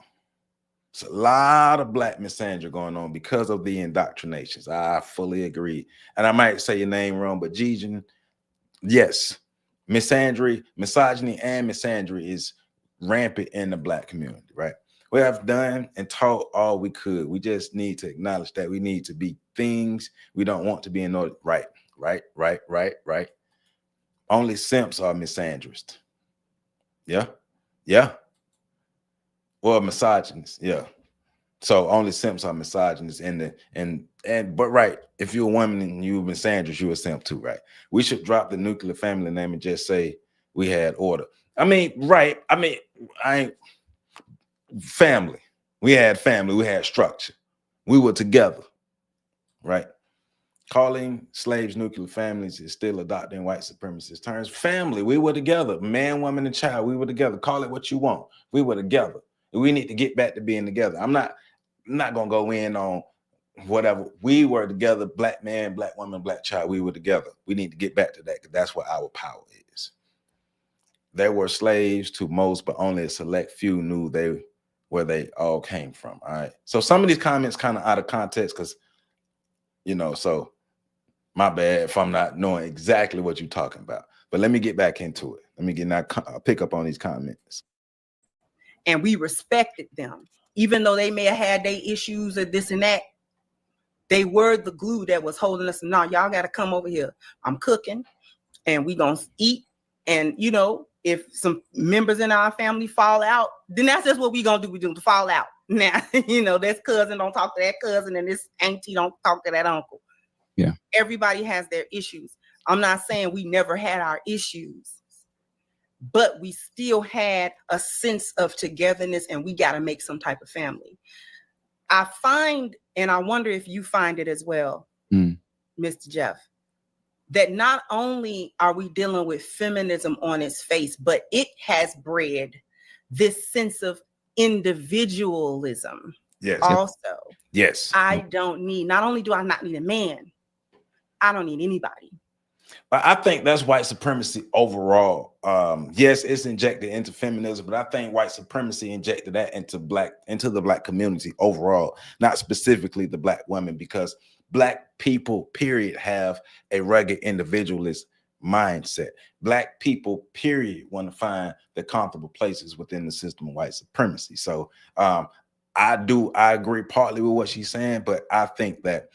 It's a lot of black misandry going on because of the indoctrinations. I fully agree. And I might say your name wrong, but Dejan, yes, misandry, misogyny and misandry is rampant in the black community, right? We have done and taught all we could. We just need to acknowledge that we need to be things we don't want to be in order. Right. Only simps are misandrists. Yeah. Well, misogynists. Yeah. So only simps are misogynists but right, if you're a woman and you're misandrist, you're a simp too, right? We should drop the nuclear family name and just say we had order. Family. We had family, we had structure. We were together, right? Calling slaves nuclear families is still adopting white supremacist terms. Family, we were together. Man, woman, and child, we were together. Call it what you want. We were together. We need to get back to being together. I'm not gonna go in on whatever. We were together, black man, black woman, black child. We were together. We need to get back to that because that's what our power is. There were slaves to most, but only a select few knew where they all came from. All right. So some of these comments kind of out of context because, so my bad if I'm not knowing exactly what you're talking about. But let me get back into it. Pick up on these comments. And we respected them. Even though they may have had their issues or this and that, they were the glue that was holding us. No, y'all got to come over here. I'm cooking and we going to eat. And, if some members in our family fall out, then that's just what we going to do. We do to fall out. Now, this cousin don't talk to that cousin and this auntie don't talk to that uncle. Yeah. Everybody has their issues. I'm not saying we never had our issues, but we still had a sense of togetherness and we got to make some type of family. I find, and I wonder if you find it as well, Mr. Jeff, that not only are we dealing with feminism on its face, but it has bred this sense of individualism. Yes. Also. Yes. Not only do I not need a man, I don't need anybody. I think that's white supremacy overall. Yes, it's injected into feminism, but I think white supremacy injected that into the black community overall, not specifically the black women, because black people, period, have a rugged individualist mindset. Black people, period, want to find the comfortable places within the system of white supremacy. So I agree partly with what she's saying, but I think that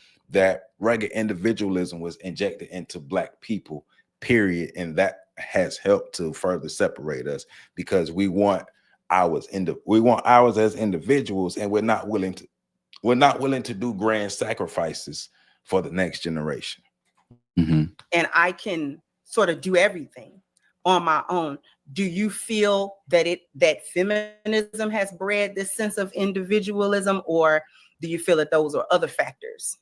rugged individualism was injected into black people, period, and that has helped to further separate us because we want ours as individuals, and we're not willing to do grand sacrifices for the next generation. Mm-hmm. And I can sort of do everything on my own. Do you feel that feminism has bred this sense of individualism, or do you feel that those are other factors?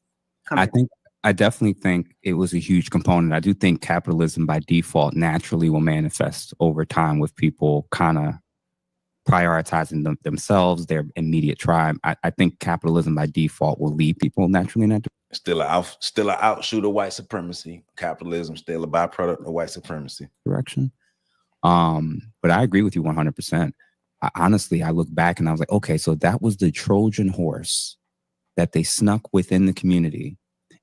I definitely think it was a huge component. I do think capitalism by default naturally will manifest over time with people kind of prioritizing themselves, their immediate tribe. I think capitalism by default will lead people naturally in that direction. Still an outshoot of white supremacy. Capitalism still a byproduct of white supremacy. Direction. But I agree with you 100%. Honestly, I look back and I was like, okay, so that was the Trojan horse that they snuck within the community.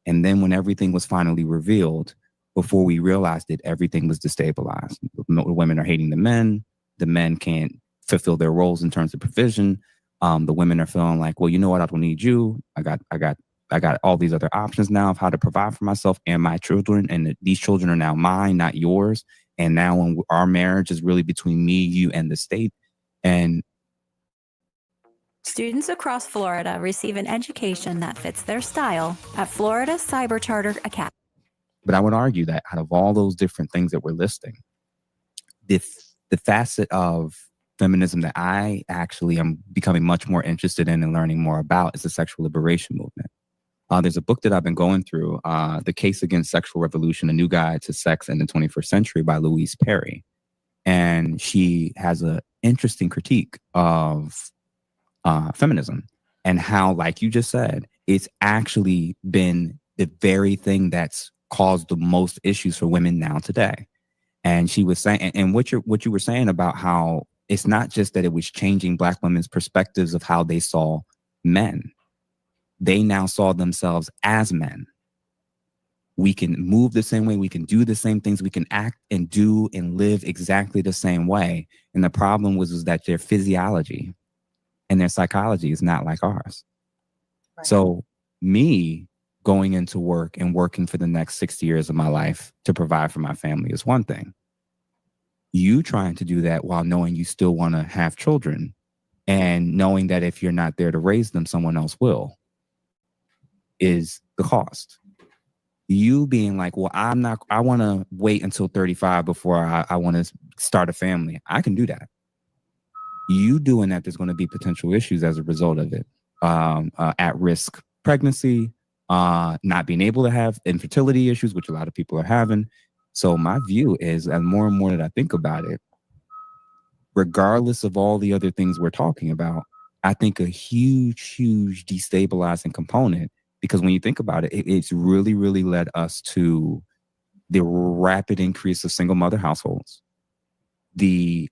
And then when everything was finally revealed, before we realized it, everything was destabilized. The women are hating the men can't fulfill their roles in terms of provision. The women are feeling like, well, you know what, I don't need you. I got all these other options now of how to provide for myself and my children. And these children are now mine, not yours. And now when our marriage is really between me, you, and the state. And students across Florida receive an education that fits their style at Florida Cyber Charter Academy. But I would argue that out of all those different things that we're listing, the facet of feminism that I actually am becoming much more interested in and learning more about is the sexual liberation movement. There's a book that I've been going through, The Case Against Sexual Revolution, A New Guide to Sex in the 21st Century by Louise Perry. And she has an interesting critique of feminism and how, like you just said, it's actually been the very thing that's caused the most issues for women now today. And she was saying, and what you were saying about how it's not just that it was changing Black women's perspectives of how they saw men. They now saw themselves as men. We can move the same way. We can do the same things. We can act and do and live exactly the same way. And the problem was that their physiology and their psychology is not like ours. Right. So me going into work and working for the next 60 years of my life to provide for my family is one thing. You trying to do that while knowing you still want to have children and knowing that if you're not there to raise them, someone else will, is the cost. You being like, well, I want to wait until 35 before I want to start a family. I can do that. You doing that, there's going to be potential issues as a result of it. At-risk pregnancy, not being able to have infertility issues, which a lot of people are having. So my view is, and more and more that I think about it, regardless of all the other things we're talking about, I think a huge, huge destabilizing component, because when you think about it, it's really, really led us to the rapid increase of single mother households, the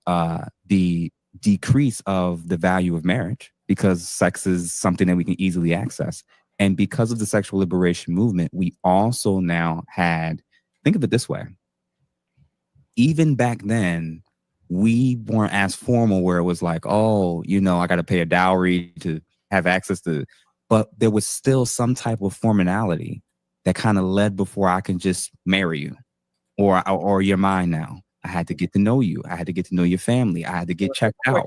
decrease of the value of marriage, because sex is something that we can easily access. And because of the sexual liberation movement, we also now had, think of it this way, even back then, we weren't as formal where it was like, oh, you know, I got to pay a dowry to have access to, but there was still some type of formality that kind of led before I can just marry you or you're mine now. I had to get to know you. I had to get to know your family. I had to get checked out.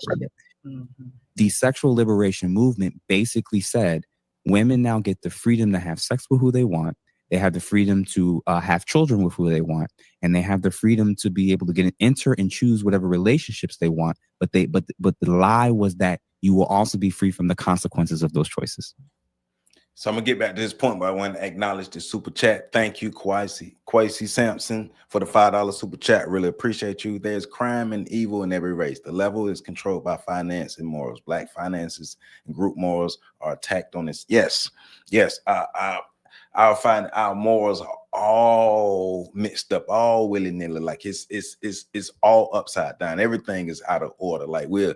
Mm-hmm. The sexual liberation movement basically said women now get the freedom to have sex with who they want. They have the freedom to have children with who they want, and they have the freedom to be able to enter and choose whatever relationships they want. But the lie was that you will also be free from the consequences of those choices. So I'm gonna get back to this point, but I want to acknowledge the super chat. Thank you, Kwesi Sampson, for the $5 super chat. Really appreciate you. There's crime and evil in every race. The level is controlled by finance and morals. Black finances and group morals are attacked on this. Yes. I'll find our morals are all mixed up, all willy-nilly. Like it's all upside down. Everything is out of order. Like we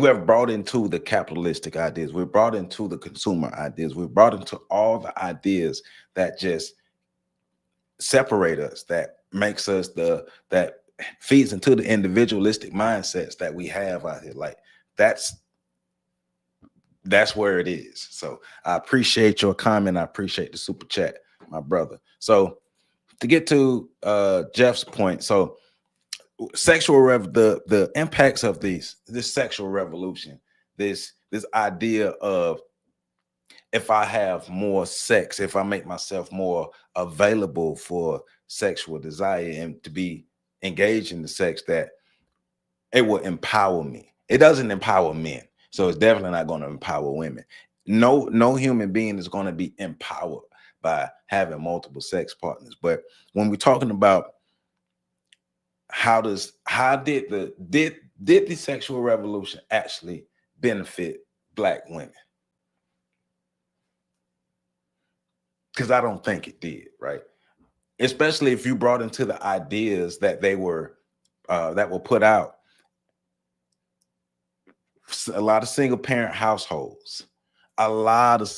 have brought into the capitalistic ideas. We're brought into the consumer ideas. We're brought into all the ideas that just separate us, that makes us that feeds into the individualistic mindsets that we have out here. Like that's where it is. So I appreciate your comment. I appreciate the super chat, my brother. So to get to Jeff's point, so the impacts of this sexual revolution, this idea of if I have more sex, if I make myself more available for sexual desire and to be engaged in the sex, that it will empower me. It doesn't empower men. So it's definitely not going to empower women. No human being is going to be empowered by having multiple sex partners. But when we're talking about how did the sexual revolution actually benefit Black women? Because I don't think it did, right? Especially if you brought into the ideas that they were that were put out. A lot of single parent households, a lot of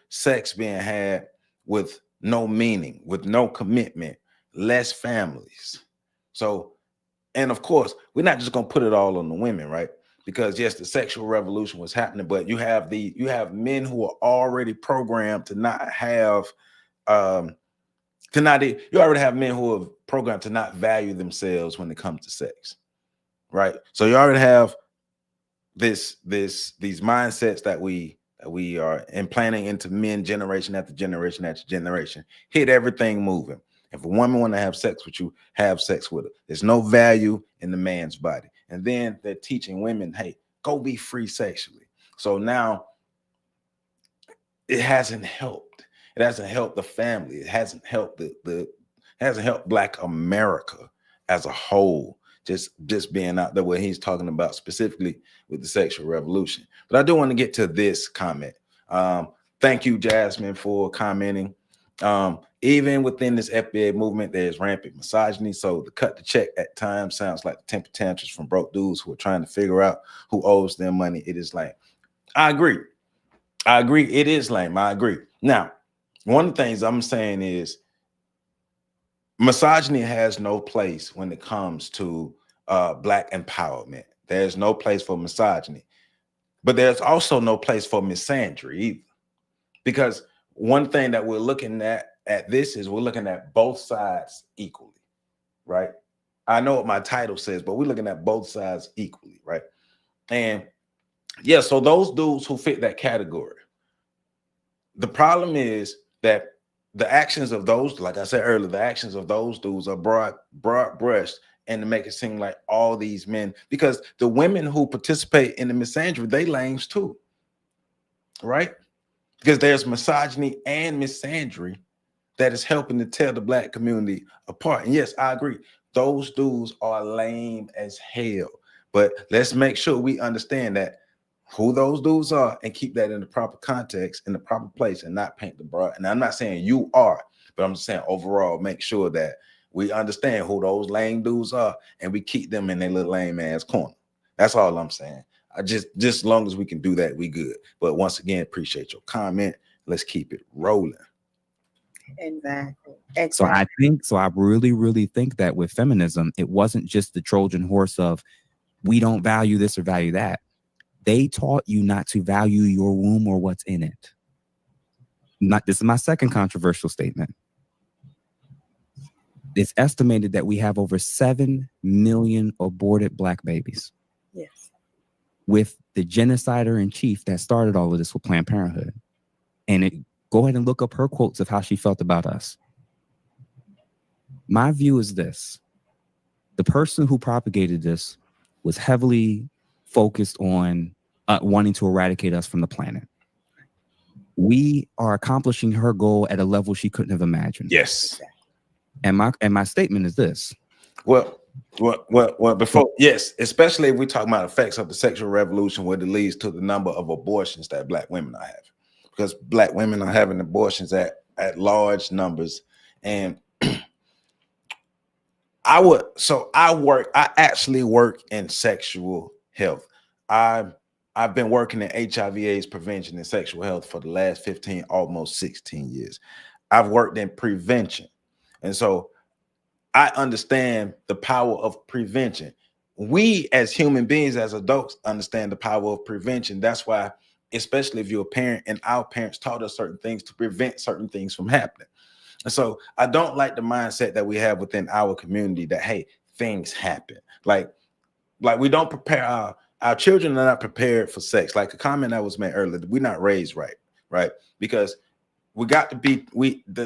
sex being had with no meaning, with no commitment, less families. So, and of course, we're not just going to put it all on the women, right? Because yes, the sexual revolution was happening, but you have men who are already programmed to not have, you already have men who are programmed to not value themselves when it comes to sex. Right. So you already have these mindsets that we are implanting into men generation after generation after generation. Hit everything moving. If a woman want to have sex with you, have sex with her. There's no value in the man's body. And then they're teaching women, hey, go be free sexually. So now it hasn't helped. It hasn't helped the family. It hasn't helped hasn't helped Black America as a whole. Just being out there where he's talking about specifically with the sexual revolution. But I do want to get to this comment. Thank you, Jasmine, for commenting. Even within this FBA movement, there's rampant misogyny. So the cut the check at times sounds like temper tantrums from broke dudes who are trying to figure out who owes them money. It is lame. I agree. It is lame. I agree. Now, one of the things I'm saying is misogyny has no place when it comes to Black empowerment. There's no place for misogyny, but there's also no place for misandry either. Because one thing that we're looking at this is we're looking at both sides equally, right? I know what my title says, but we're looking at both sides equally, right? And yeah, so those dudes who fit that category, the problem is that the actions of those, like I said earlier, the actions of those dudes are broad brushed and to make it seem like all these men, because the women who participate in the misandry, they lames too, right? Because there's misogyny and misandry that is helping to tear the Black community apart. And yes, I agree. Those dudes are lame as hell. But let's make sure we understand that who those dudes are and keep that in the proper context, in the proper place, and not paint the broad. And I'm not saying you are, but I'm just saying overall, make sure that we understand who those lame dudes are and we keep them in their little lame ass corner. That's all I'm saying. Just as long as we can do that, we good. But once again, appreciate your comment. Let's keep it rolling. Exactly. So I really, really think that with feminism, it wasn't just the Trojan horse of we don't value this or value that. They taught you not to value your womb or what's in it. This is my second controversial statement. It's estimated that we have over 7 million aborted Black babies. Yes. With the genocider in chief that started all of this with Planned Parenthood. And go ahead and look up her quotes of how she felt about us. My view is this. The person who propagated this was heavily focused on wanting to eradicate us from the planet. We are accomplishing her goal at a level she couldn't have imagined. Yes. And my statement is this. Well, before, yes, especially if we talk about effects of the sexual revolution, where it leads to the number of abortions that Black women are having. Because Black women are having abortions at large numbers. And I actually work in sexual health. I've been working in HIV/AIDS prevention and sexual health for the last 15, almost 16 years. I've worked in prevention. And so I understand the power of prevention. We as human beings, as adults, understand the power of prevention. That's why, especially if you're a parent, and our parents taught us certain things to prevent certain things from happening. And so I don't like the mindset that we have within our community that, hey, things happen. Like we don't prepare our children are not prepared for sex. Like a comment that was made earlier, we're not raised right? Because we got to be,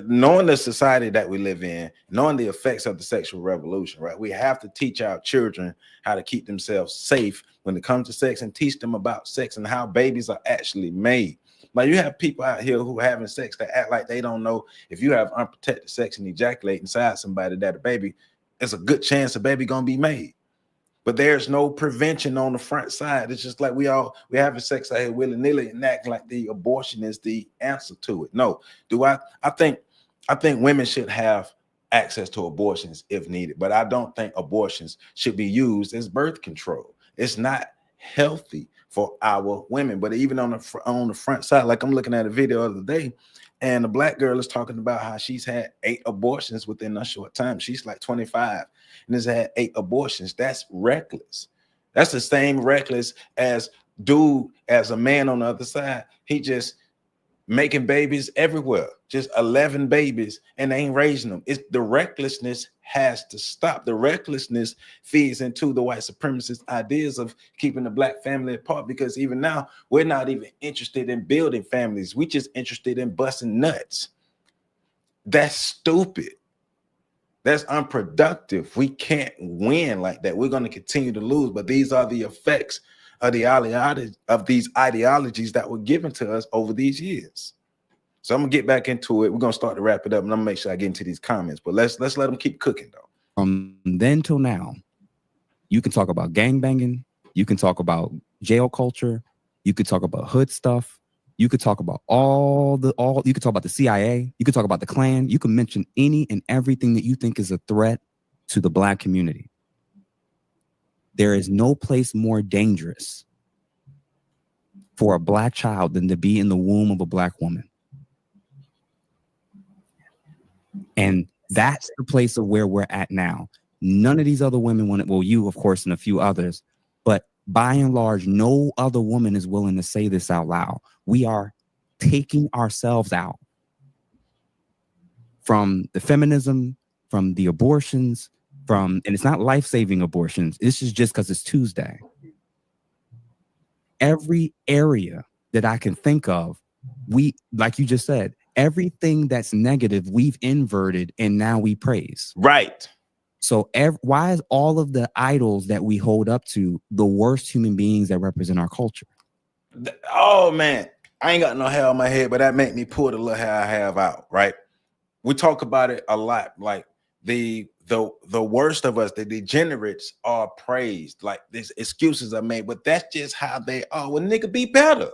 knowing the society that we live in, knowing the effects of the sexual revolution, right? We have to teach our children how to keep themselves safe when it comes to sex and teach them about sex and how babies are actually made. Like you have people out here who are having sex that act like they don't know if you have unprotected sex and ejaculate inside somebody that a baby, it's a good chance a baby gonna be made. But there's no prevention on the front side. It's just like we're having sex out here willy-nilly and acting like the abortion is the answer to it. No, I think women should have access to abortions if needed, but I don't think abortions should be used as birth control. It's not healthy for our women. But even on the front side, like I'm looking at a video the other day, and a Black girl is talking about how she's had 8 abortions within a short time. She's like 25 and has had 8 abortions. That's reckless. That's the same reckless as a man on the other side. He just making babies everywhere, just 11 babies, and they ain't raising them. It's the recklessness has to stop. The recklessness feeds into the white supremacist ideas of keeping the Black family apart, because even now we're not even interested in building families. We just interested in busting nuts. That's stupid. That's unproductive. We can't win like that. We're going to continue to lose, but these are the effects of these ideologies that were given to us over these years. So I'm gonna get back into it. We're gonna start to wrap it up, and I'm gonna make sure I get into these comments. But let's let them keep cooking though. From then till now, you can talk about gangbanging, you can talk about jail culture, you could talk about hood stuff, You could talk about you could talk about the CIA, you could talk about the Klan, you can mention any and everything that you think is a threat to the Black community. There is no place more dangerous for a Black child than to be in the womb of a Black woman. And that's the place of where we're at now. None of these other women want it. Well, you, of course, and a few others, but by and large, no other woman is willing to say this out loud. We are taking ourselves out from the feminism, from the abortions, and it's not life-saving abortions. This is just because it's Tuesday. Every area that I can think of, like you just said, everything that's negative, we've inverted and now we praise. Right. So why is all of the idols that we hold up to the worst human beings that represent our culture? Oh man, I ain't got no hair on my head, but that make me pull the little hair I have out, right? We talk about it a lot. Like the worst of us, the degenerates, are praised. Like these excuses are made, but that's just how they are. Well, nigga, be better.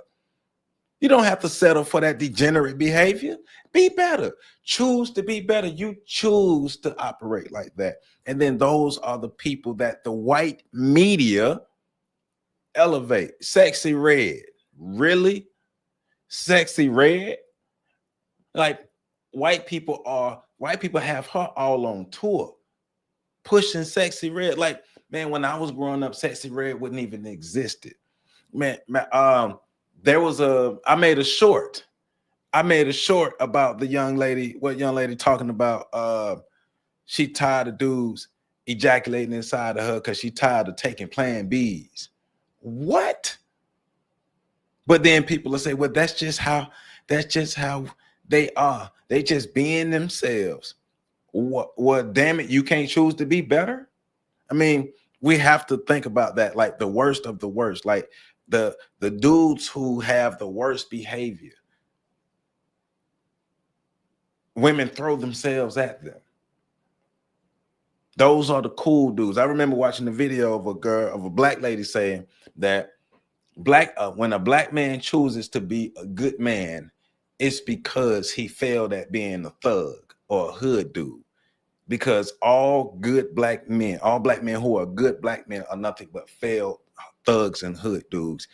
You don't have to settle for that degenerate behavior. Be better. Choose to be better. You choose to operate like that. And then those are the people that the white media elevate. Sexy Red. Really? Sexy Red? Like white people have her all on tour, pushing Sexy Red. Like, man, when I was growing up, Sexy Red wouldn't even existed. Man, I made a short about the young lady, talking about she tired of dudes ejaculating inside of her because she tired of taking Plan Bs. What? But then people will say, well, that's just how they are. They just being themselves. Well, damn it, you can't choose to be better? I mean, we have to think about that, like the worst of the worst, like the dudes who have the worst behavior. Women throw themselves at them. Those are the cool dudes. I remember watching the video of a black lady saying that when a black man chooses to be a good man, it's because he failed at being a thug or a hood dude. Because all black men who are good black men are nothing but failed thugs and hood dudes.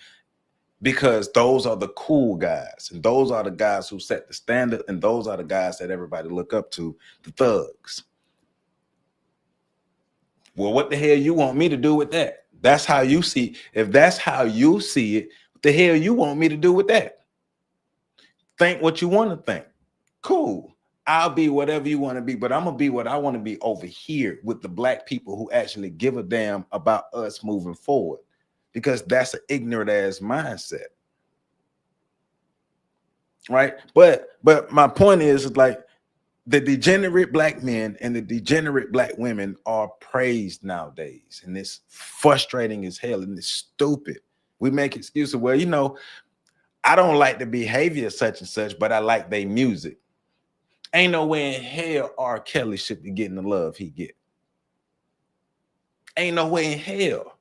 Because those are the cool guys, and those are the guys who set the standard, and those are the guys that everybody look up to, the thugs. Well, what the hell you want me to do with that? That's how you see. If that's how you see it, what the hell you want me to do with that? Think what you want to think. Cool. I'll be whatever you want to be, but I'm gonna be what I want to be over here with the black people who actually give a damn about us moving forward. Because that's an ignorant ass mindset, right? But my point is like the degenerate black men and the degenerate black women are praised nowadays, and it's frustrating as hell, and it's stupid. We make excuses. Well, you know, I don't like the behavior of such and such, but I like their music. Ain't no way in hell R. Kelly should be getting the love he get. Ain't no way in hell.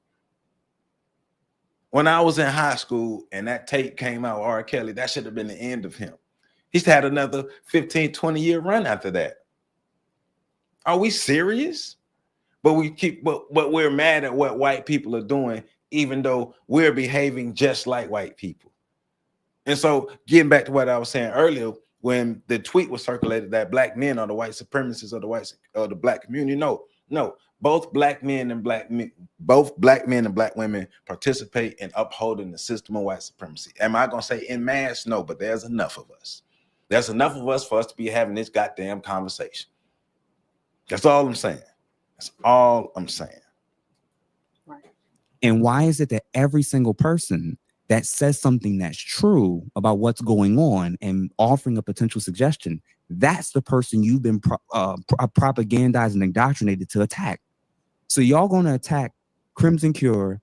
When I was in high school and that tape came out, R. Kelly, that should have been the end of him. He's had another 15, 20-year run after that. Are we serious? But we're mad at what white people are doing, even though we're behaving just like white people. And so getting back to what I was saying earlier, when the tweet was circulated that black men are the white supremacists of the black community, no. Both black men and black women participate in upholding the system of white supremacy. Am I going to say en masse? No, but there's enough of us. There's enough of us for us to be having this goddamn conversation. That's all I'm saying. That's all I'm saying. Right. And why is it that every single person that says something that's true about what's going on and offering a potential suggestion, that's the person you've been propagandized and indoctrinated to attack? So y'all gonna attack Crimson Cure,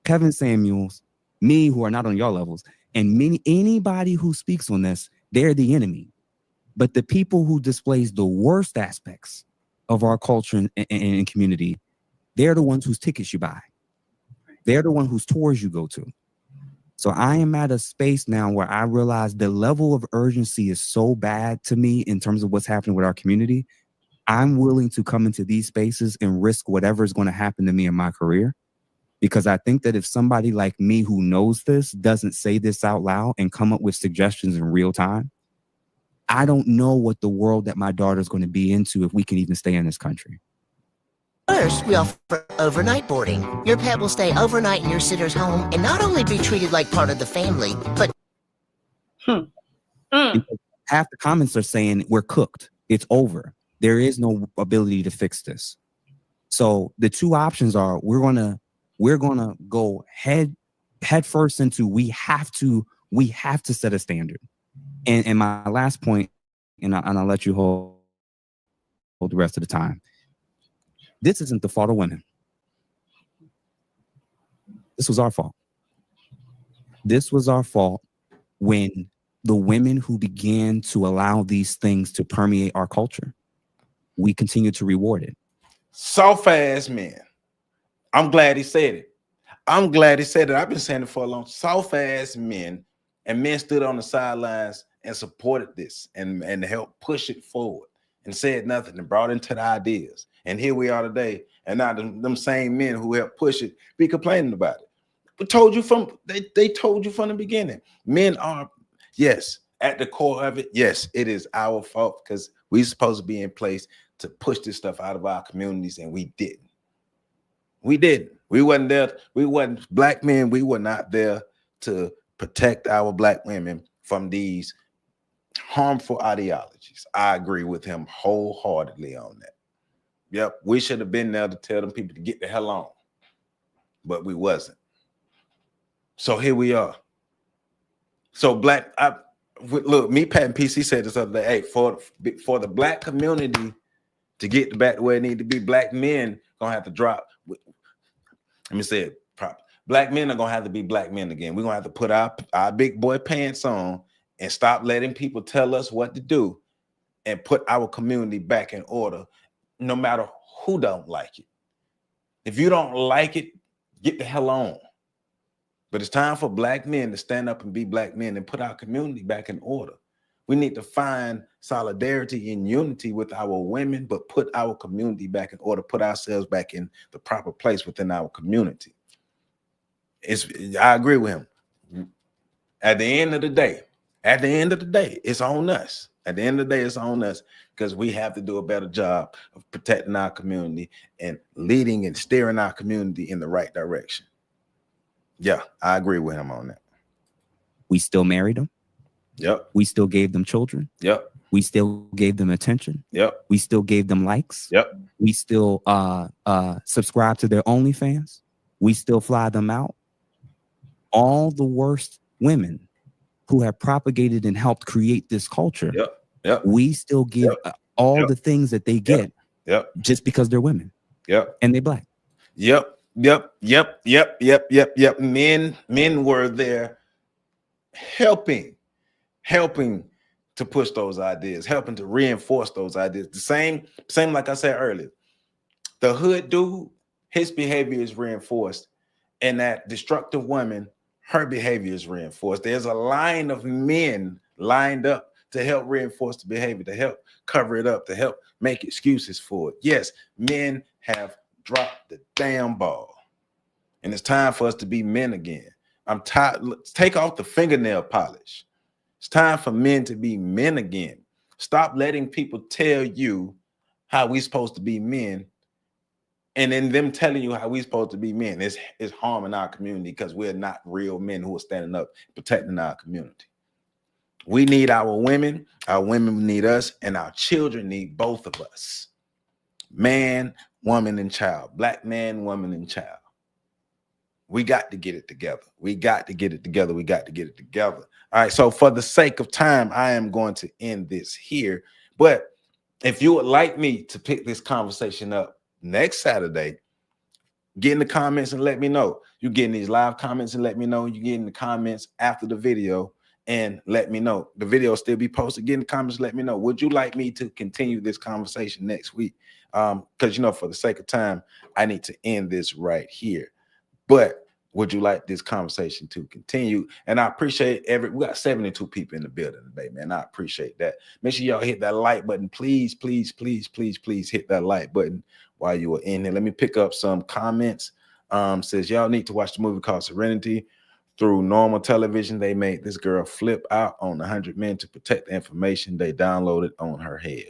Kevin Samuels, me, who are not on your levels, and anybody who speaks on this, they're the enemy. But the people who displays the worst aspects of our culture and community, they're the ones whose tickets you buy. They're the one whose tours you go to. So I am at a space now where I realize the level of urgency is so bad to me in terms of what's happening with our community. I'm willing to come into these spaces and risk whatever is going to happen to me in my career. Because I think that if somebody like me who knows this doesn't say this out loud and come up with suggestions in real time, I don't know what the world that my daughter's going to be into if we can even stay in this country. First, we offer overnight boarding. Your pet will stay overnight in your sitter's home and not only be treated like part of the family, but half the comments are saying we're cooked. It's over. There is no ability to fix this. So the two options are we're gonna go head first into we have to set a standard. And my last point, and I'll let you hold the rest of the time. This isn't the fault of women. This was our fault. This was our fault when the women who began to allow these things to permeate our culture, we continue to reward it. Soft ass men. I'm glad he said it. I'm glad he said it. I've been saying it for a long time. Soft ass men, and men stood on the sidelines and supported this and helped push it forward and said nothing and brought into the ideas. And here we are today. And now them same men who helped push it be complaining about it. But told you they told you from the beginning. Men are, yes, at the core of it, yes, it is our fault because we're supposed to be in place to push this stuff out of our communities, and we didn't. We didn't. We wasn't there. We wasn't black men. We were not there to protect our black women from these harmful ideologies. I agree with him wholeheartedly on that. Yep, we should have been there to tell them people to get the hell on, but we wasn't. So here we are. So look, me, Pat, and PC said this other day. Hey, for the black community to get back to where it need to be, black men gonna have to drop. Let me say it properly. Black men are gonna have to be black men again. We're gonna have to put our big boy pants on and stop letting people tell us what to do and put our community back in order, no matter who don't like it. If you don't like it, get the hell on. But it's time for black men to stand up and be black men and put our community back in order. We need to find solidarity and unity with our women, but put our community back in order, put ourselves back in the proper place within our community. I agree with him. At the end of the day, it's on us. At the end of the day, it's on us because we have to do a better job of protecting our community and leading and steering our community in the right direction. Yeah, I agree with him on that. We still married them. Yep. We still gave them children. Yep. We still gave them attention. Yep. We still gave them likes. Yep. We still subscribe to their OnlyFans. We still fly them out. All the worst women who have propagated and helped create this culture. Yep. Yep. We still give all the things that they get. Yep. Just because they're women. Yep. And they black. Yep. Men were there helping to push those ideas, helping to reinforce those ideas. The same like I said earlier. The hood dude, his behavior is reinforced, and that destructive woman, her behavior is reinforced. There's a line of men lined up to help reinforce the behavior, to help cover it up, to help make excuses for it. Yes, men have dropped the damn ball. And it's time for us to be men again. I'm tired. Take off the fingernail polish. It's time for men to be men again. Stop letting people tell you how we're supposed to be men. And then them telling you how we're supposed to be men is harming our community because we're not real men who are standing up, protecting our community. We need our women need us, and our children need both of us. Man, woman, and child. Black man, woman, and child. We got to get it together. We got to get it together. All right. So for the sake of time, I am going to end this here. But if you would like me to pick this conversation up next Saturday, get in the comments and let me know. You get in these live comments and let me know. You get in the comments after the video and let me know. The video will still be posted. Get in the comments, let me know. Would you like me to continue this conversation next week? Because, for the sake of time, I need to end this right here. But would you like this conversation to continue? And I appreciate we got 72 people in the building today, man. I appreciate that. Make sure y'all hit that like button. Please, please, please, please, please hit that like button while you are in here. Let me pick up some comments. Says y'all need to watch the movie called Serenity. Through normal television, they made this girl flip out on 100 men to protect the information they downloaded on her head.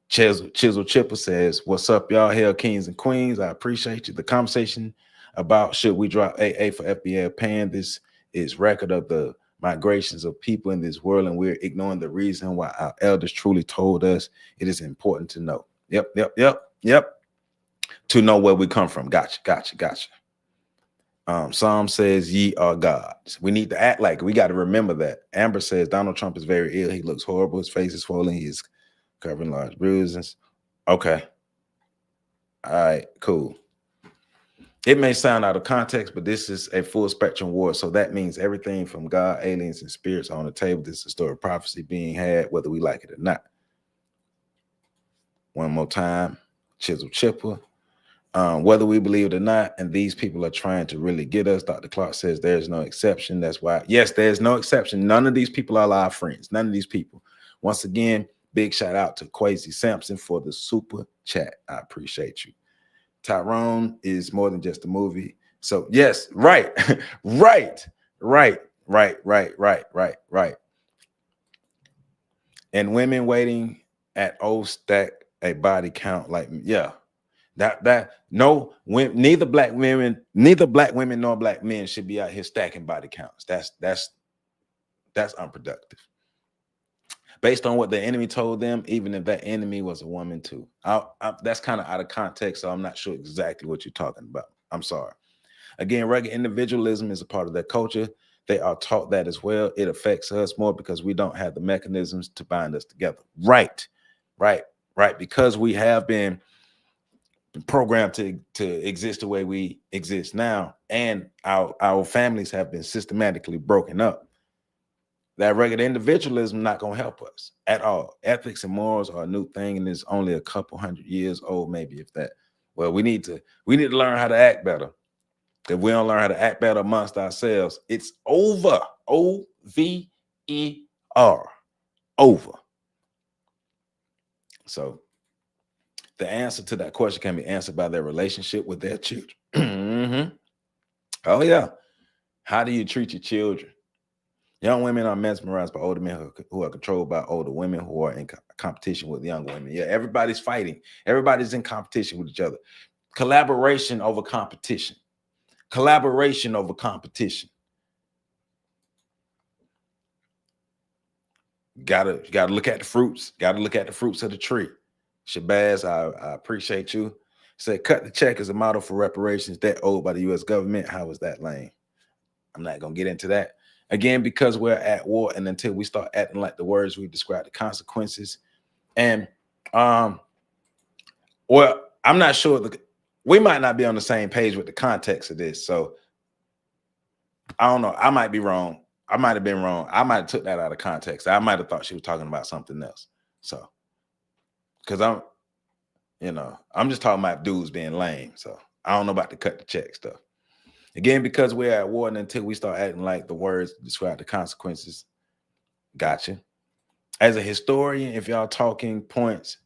Chisel Chipper says, what's up, y'all? Hell Kings and Queens. I appreciate you. The conversation about should we drop AA for FBA pan. This is record of the migrations of people in this world, and we're ignoring the reason why our elders truly told us it is important to know. Yep. To know where we come from. Gotcha. Psalm says, ye are gods. We need to act like it. We got to remember that. Amber says, Donald Trump is very ill. He looks horrible. His face is swollen. He is covering large bruises. Okay. All right, cool. It may sound out of context, but this is a full spectrum war. So that means everything from God, aliens, and spirits are on the table. This is a story of prophecy being had, whether we like it or not. One more time, Chisel Chipper. Whether we believe it or not, and these people are trying to really get us. Dr. Clark says there's no exception. That's why, yes, there's no exception. None of these people are our friends. None of these people. Once again, big shout out to Quasi Sampson for the super chat. I appreciate you. Tyrone is more than just a movie. So yes, right. And women waiting at old stack a body count like, yeah. Neither black women nor black men should be out here stacking body counts. That's unproductive. Based on what the enemy told them, even if that enemy was a woman too. That's kind of out of context, so I'm not sure exactly what you're talking about. I'm sorry. Again, rugged individualism is a part of their culture. They are taught that as well. It affects us more because we don't have the mechanisms to bind us together. Right. Because we have been programmed to exist the way we exist now, and our families have been systematically broken up. That rugged individualism not going to help us at all. Ethics and morals are a new thing, and it's only a couple 100 years old, maybe if that. Well, we need to learn how to act better. If we don't learn how to act better amongst ourselves, it's over. OVER. Over. So the answer to that question can be answered by their relationship with their children. Oh, yeah. How do you treat your children? Young women are mesmerized by older men who are controlled by older women who are in competition with younger women. Yeah, everybody's fighting. Everybody's in competition with each other. Collaboration over competition. Collaboration over competition. Gotta look at the fruits. Gotta look at the fruits of the tree. Shabazz, I appreciate you. Said, cut the check as a model for reparations debt owed by the U.S. government. How was that lame? I'm not going to get into that. Again, because we're at war, and until we start acting like the words we describe, the consequences. And, well, I'm not sure. We might not be on the same page with the context of this. So, I don't know. I might be wrong. I might have been wrong. I might have took that out of context. I might have thought she was talking about something else. So, because I'm just talking about dudes being lame. So I don't know about the cut the check stuff. Again, because we're at war, and until we start acting like the words describe the consequences. Gotcha. As a historian, if y'all talking points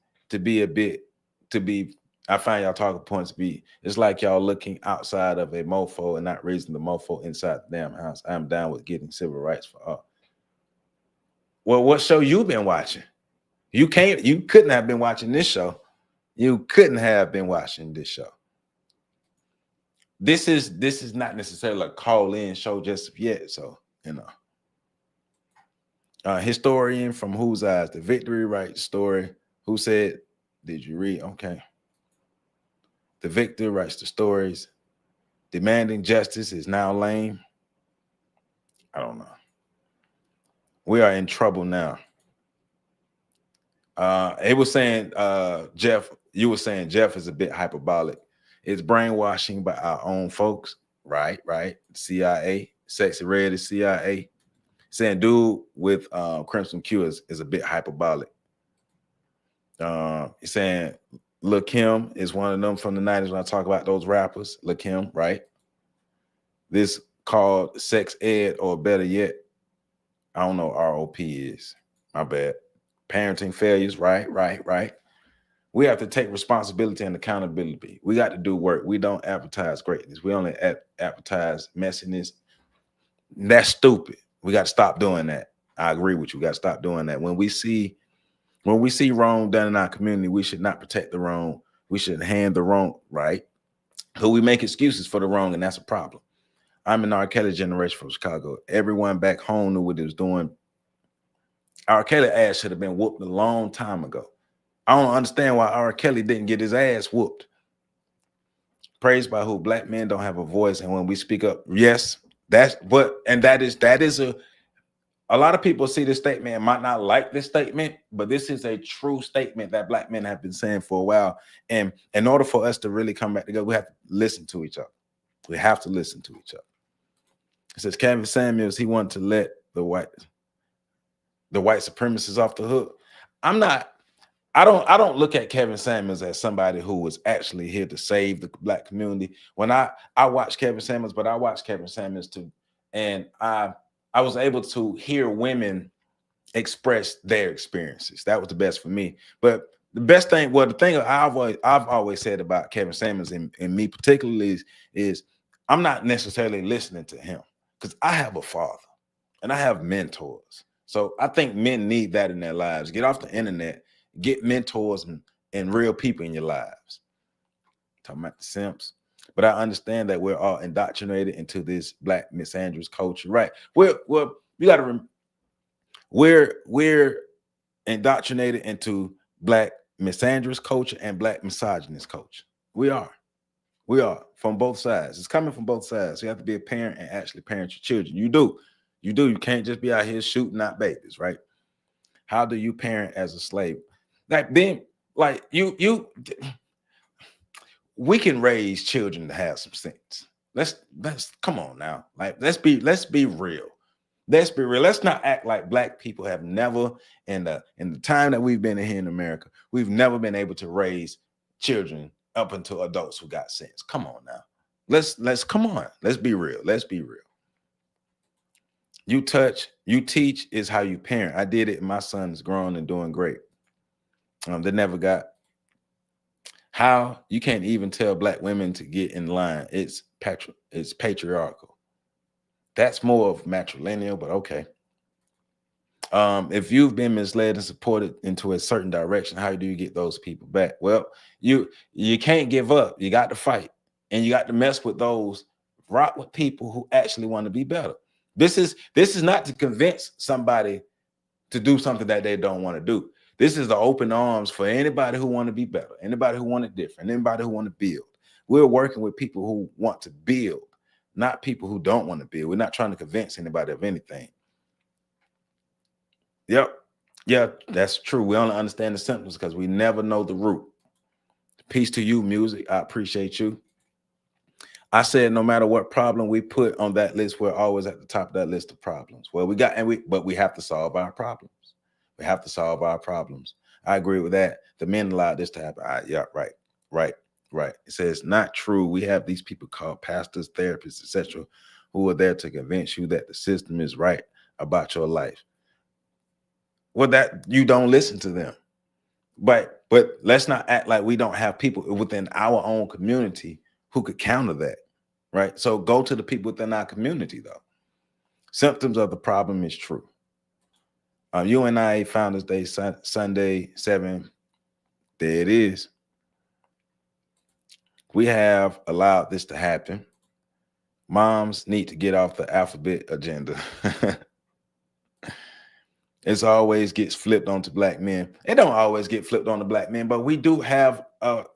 I find y'all talking points to be, it's like y'all looking outside of a mofo and not raising the mofo inside the damn house. I'm down with getting civil rights for all. Well, what show you been watching? You couldn't have been watching this show. You couldn't have been watching this show. This is not necessarily a call-in show just yet. So, historian from whose eyes? The Victory writes story. Who said, did you read? Okay. The victor writes the stories. Demanding justice is now lame. I don't know. We are in trouble now. It was saying, Jeff, you were saying Jeff is a bit hyperbolic. It's brainwashing by our own folks. Right. CIA, Sexy Red is CIA. Saying dude with Crimson Q is a bit hyperbolic. He's saying Lil' Kim is one of them from the 90s when I talk about those rappers. Lil' Kim, right? this called sex ed, or better yet, I don't know what ROP is. My bad. Parenting failures, right. We have to take responsibility and accountability. We got to do work. We don't advertise greatness. We only advertise messiness. That's stupid. We got to stop doing that. I agree with you. We got to stop doing that. When we see wrong done in our community, we should not protect the wrong. We should hand the wrong, right? So we make excuses for the wrong, and that's a problem. I'm an R. Kelly generation from Chicago. Everyone back home knew what he was doing. R. Kelly ass should have been whooped a long time ago. I don't understand why R. Kelly didn't get his ass whooped. Praised by who? Black men don't have a voice, and when we speak up, yes, that is a lot of people see this statement and might not like this statement, but this is a true statement that Black men have been saying for a while. And in order for us to really come back together, we have to listen to each other. We have to listen to each other. It says Kevin Samuels, he wanted to let the white supremacists off the hook. I don't look at Kevin Samuels as somebody who was actually here to save the Black community. When I watch Kevin Samuels, but I watch Kevin Samuels too, and I was able to hear women express their experiences. That was the best for me. But the best thing, well, the thing I've always said about Kevin Samuels and me particularly is I'm not necessarily listening to him because I have a father and I have mentors. So I think men need that in their lives. Get off the internet, get mentors and real people in your lives. Talking about the simps. But I understand that we're all indoctrinated into this Black misandrous culture, right? We're indoctrinated into Black misandrous culture and Black misogynist culture. We are from both sides. It's coming from both sides. You have to be a parent and actually parent your children. You do. You can't just be out here shooting out babies, right? How do you parent as a slave? Like being like we can raise children to have some sense. Let's come on now. Like let's be real. Let's be real. Let's not act like Black people have never in the time that we've been here in America, we've never been able to raise children up until adults who got sense. Come on now. Let's come on. Let's be real. Let's be real. You teach is how you parent. I did it. My son's grown and doing great. They never got how you can't even tell Black women to get in line. It's patriarchal. That's more of matrilineal, but okay. If you've been misled and supported into a certain direction, how do you get those people back? Well, you can't give up. You got to fight, and you got to mess with those, rock with people who actually want to be better. This is not to convince somebody to do something that they don't want to do. This is the open arms for anybody who want to be better, anybody who want it different, anybody who want to build. We're working with people who want to build, not people who don't want to build. We're not trying to convince anybody of anything. Yep. Yeah, that's true. We only understand the symptoms because we never know the root. Peace to you, music. I appreciate you. I said no matter what problem we put on that list, we're always at the top of that list of problems. Well, but we have to solve our problems. We have to solve our problems. I agree with that. The men allowed this to happen. Yeah, right. It says not true. We have these people called pastors, therapists, etc., who are there to convince you that the system is right about your life. Well, that you don't listen to them. But let's not act like we don't have people within our own community who could counter that, right? So go to the people within our community, though. Symptoms of the problem is true. UNIA Founders Day, Sunday, 7. There it is. We have allowed this to happen. Moms need to get off the alphabet agenda. It's always gets flipped onto Black men. It don't always get flipped on to Black men, but we do have our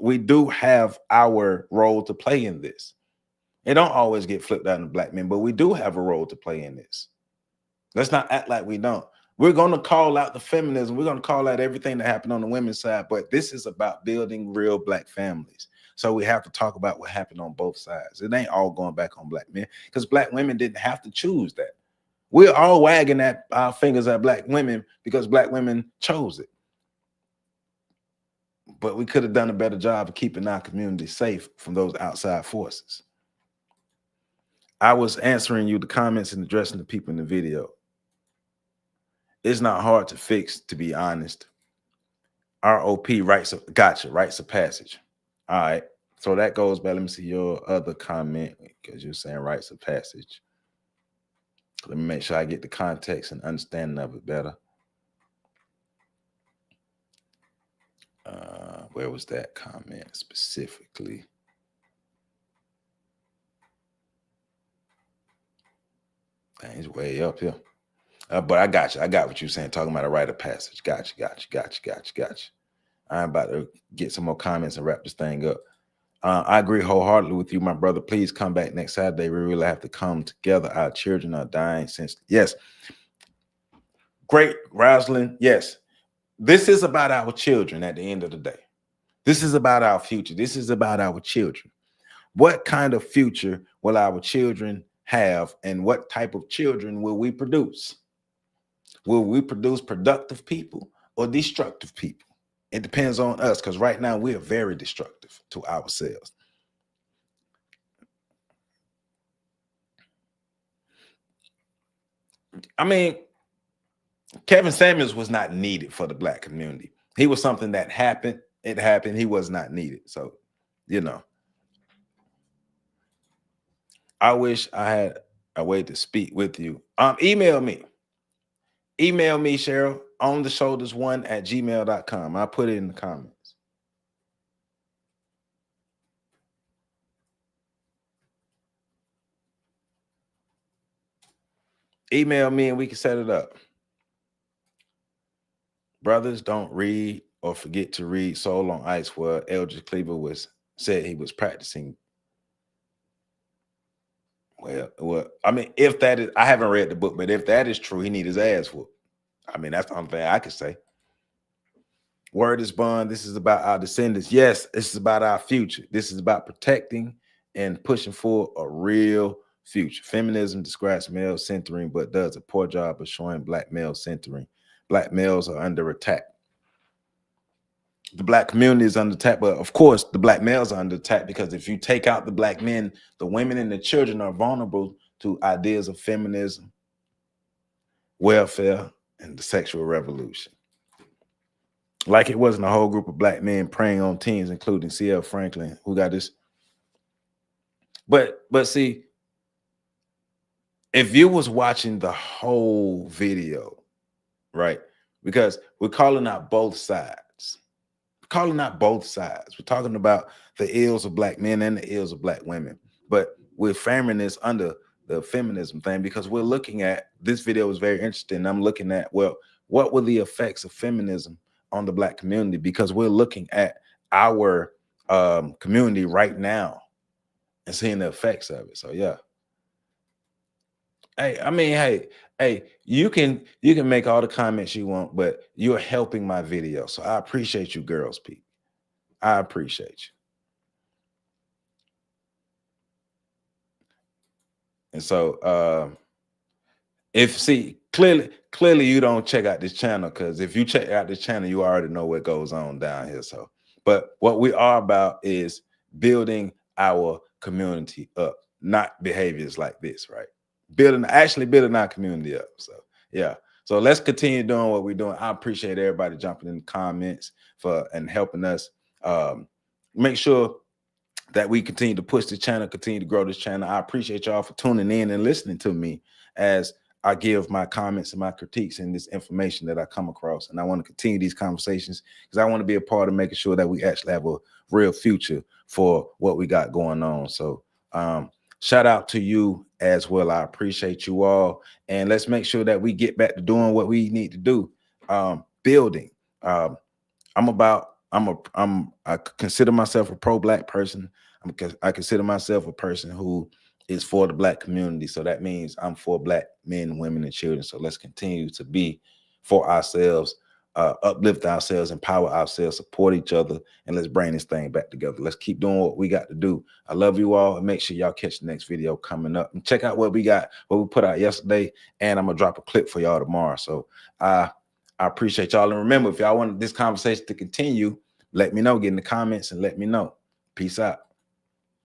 role to play in this. It don't always get flipped on to Black men, but we do have a role to play in this. Let's not act like we don't. We're going to call out the feminism. We're going to call out everything that happened on the women's side, but this is about building real Black families. So we have to talk about what happened on both sides. It ain't all going back on Black men because Black women didn't have to choose that. We're all wagging at our fingers at Black women because Black women chose it. But we could have done a better job of keeping our community safe from those outside forces. I was answering you the comments and addressing the people in the video. It's not hard to fix, to be honest. ROP, rights of, gotcha, rights of passage. All right. So that goes back. Let me see your other comment, because you're saying rights of passage. Let me make sure I get the context and understanding of it better. Where was that comment specifically? Dang, it's way up here. But I got you. I got what you're saying. Talking about a rite of passage. Gotcha. I'm about to get some more comments and wrap this thing up. I agree wholeheartedly with you, my brother. Please come back next Saturday. We really have to come together. Our children are dying since. Yes. Great, Rosalind. Yes. This is about our children at the end of the day. This is about our future. This is about our children. What kind of future will our children have, and what type of children will we produce? Will we produce productive people or destructive people? It depends on us, because right now we are very destructive to ourselves. I mean, Kevin Samuels was not needed for the Black community. He was something that happened. It happened. He was not needed. So, you know, I wish I had a way to speak with you. Email me, Cheryl, ontheshoulders1@gmail.com. I'll put it in the comments. Email me and we can set it up. Brothers don't read or forget to read Soul on Ice, where Eldridge Cleaver said he was practicing. Well, I mean, if that is, I haven't read the book, but if that is true, he need his ass whooped. I mean, that's the only thing I could say. Word is bond. This is about our descendants. Yes, this is about our future. This is about protecting and pushing for a real future. Feminism describes male centering, but does a poor job of showing Black male centering. Black males are under attack. The Black community is under attack, but of course, the Black males are under attack, because if you take out the Black men, the women and the children are vulnerable to ideas of feminism, welfare, and the sexual revolution. Like it wasn't a whole group of Black men preying on teens, including C.L. Franklin, who got this. But see, if you was watching the whole video, right? Because we're calling out both sides. We're talking about the ills of Black men and the ills of Black women. But we're framing this under the feminism thing, because we're looking at, this video is very interesting. I'm looking at, well, what were the effects of feminism on the Black community? Because we're looking at our community right now and seeing the effects of it. So yeah. Hey, I mean, hey, you can make all the comments you want, but you're helping my video. So I appreciate you, girls, Pete. I appreciate you. And so clearly you don't check out this channel, because if you check out this channel, you already know what goes on down here. So, but what we are about is building our community up, not behaviors like this, right? Actually building our community up. So yeah. So let's continue doing what we're doing. I appreciate everybody jumping in the comments and helping us make sure that we continue to push the channel, continue to grow this channel. I appreciate y'all for tuning in and listening to me as I give my comments and my critiques and this information that I come across. And I want to continue these conversations, because I want to be a part of making sure that we actually have a real future for what we got going on. So shout out to you as well. I appreciate you all. And let's make sure that we get back to doing what we need to do. Building. I consider myself a pro-Black person. I consider myself a person who is for the Black community. So that means I'm for Black men, women, and children. So let's continue to be for ourselves, uplift ourselves, empower ourselves, support each other, and let's bring this thing back together. Let's keep doing what we got to do. I love you all, and make sure y'all catch the next video coming up. And check out what we put out yesterday, and I'm gonna drop a clip for y'all tomorrow. So I appreciate y'all. And remember, if y'all want this conversation to continue, let me know. Get in the comments and let me know. Peace out.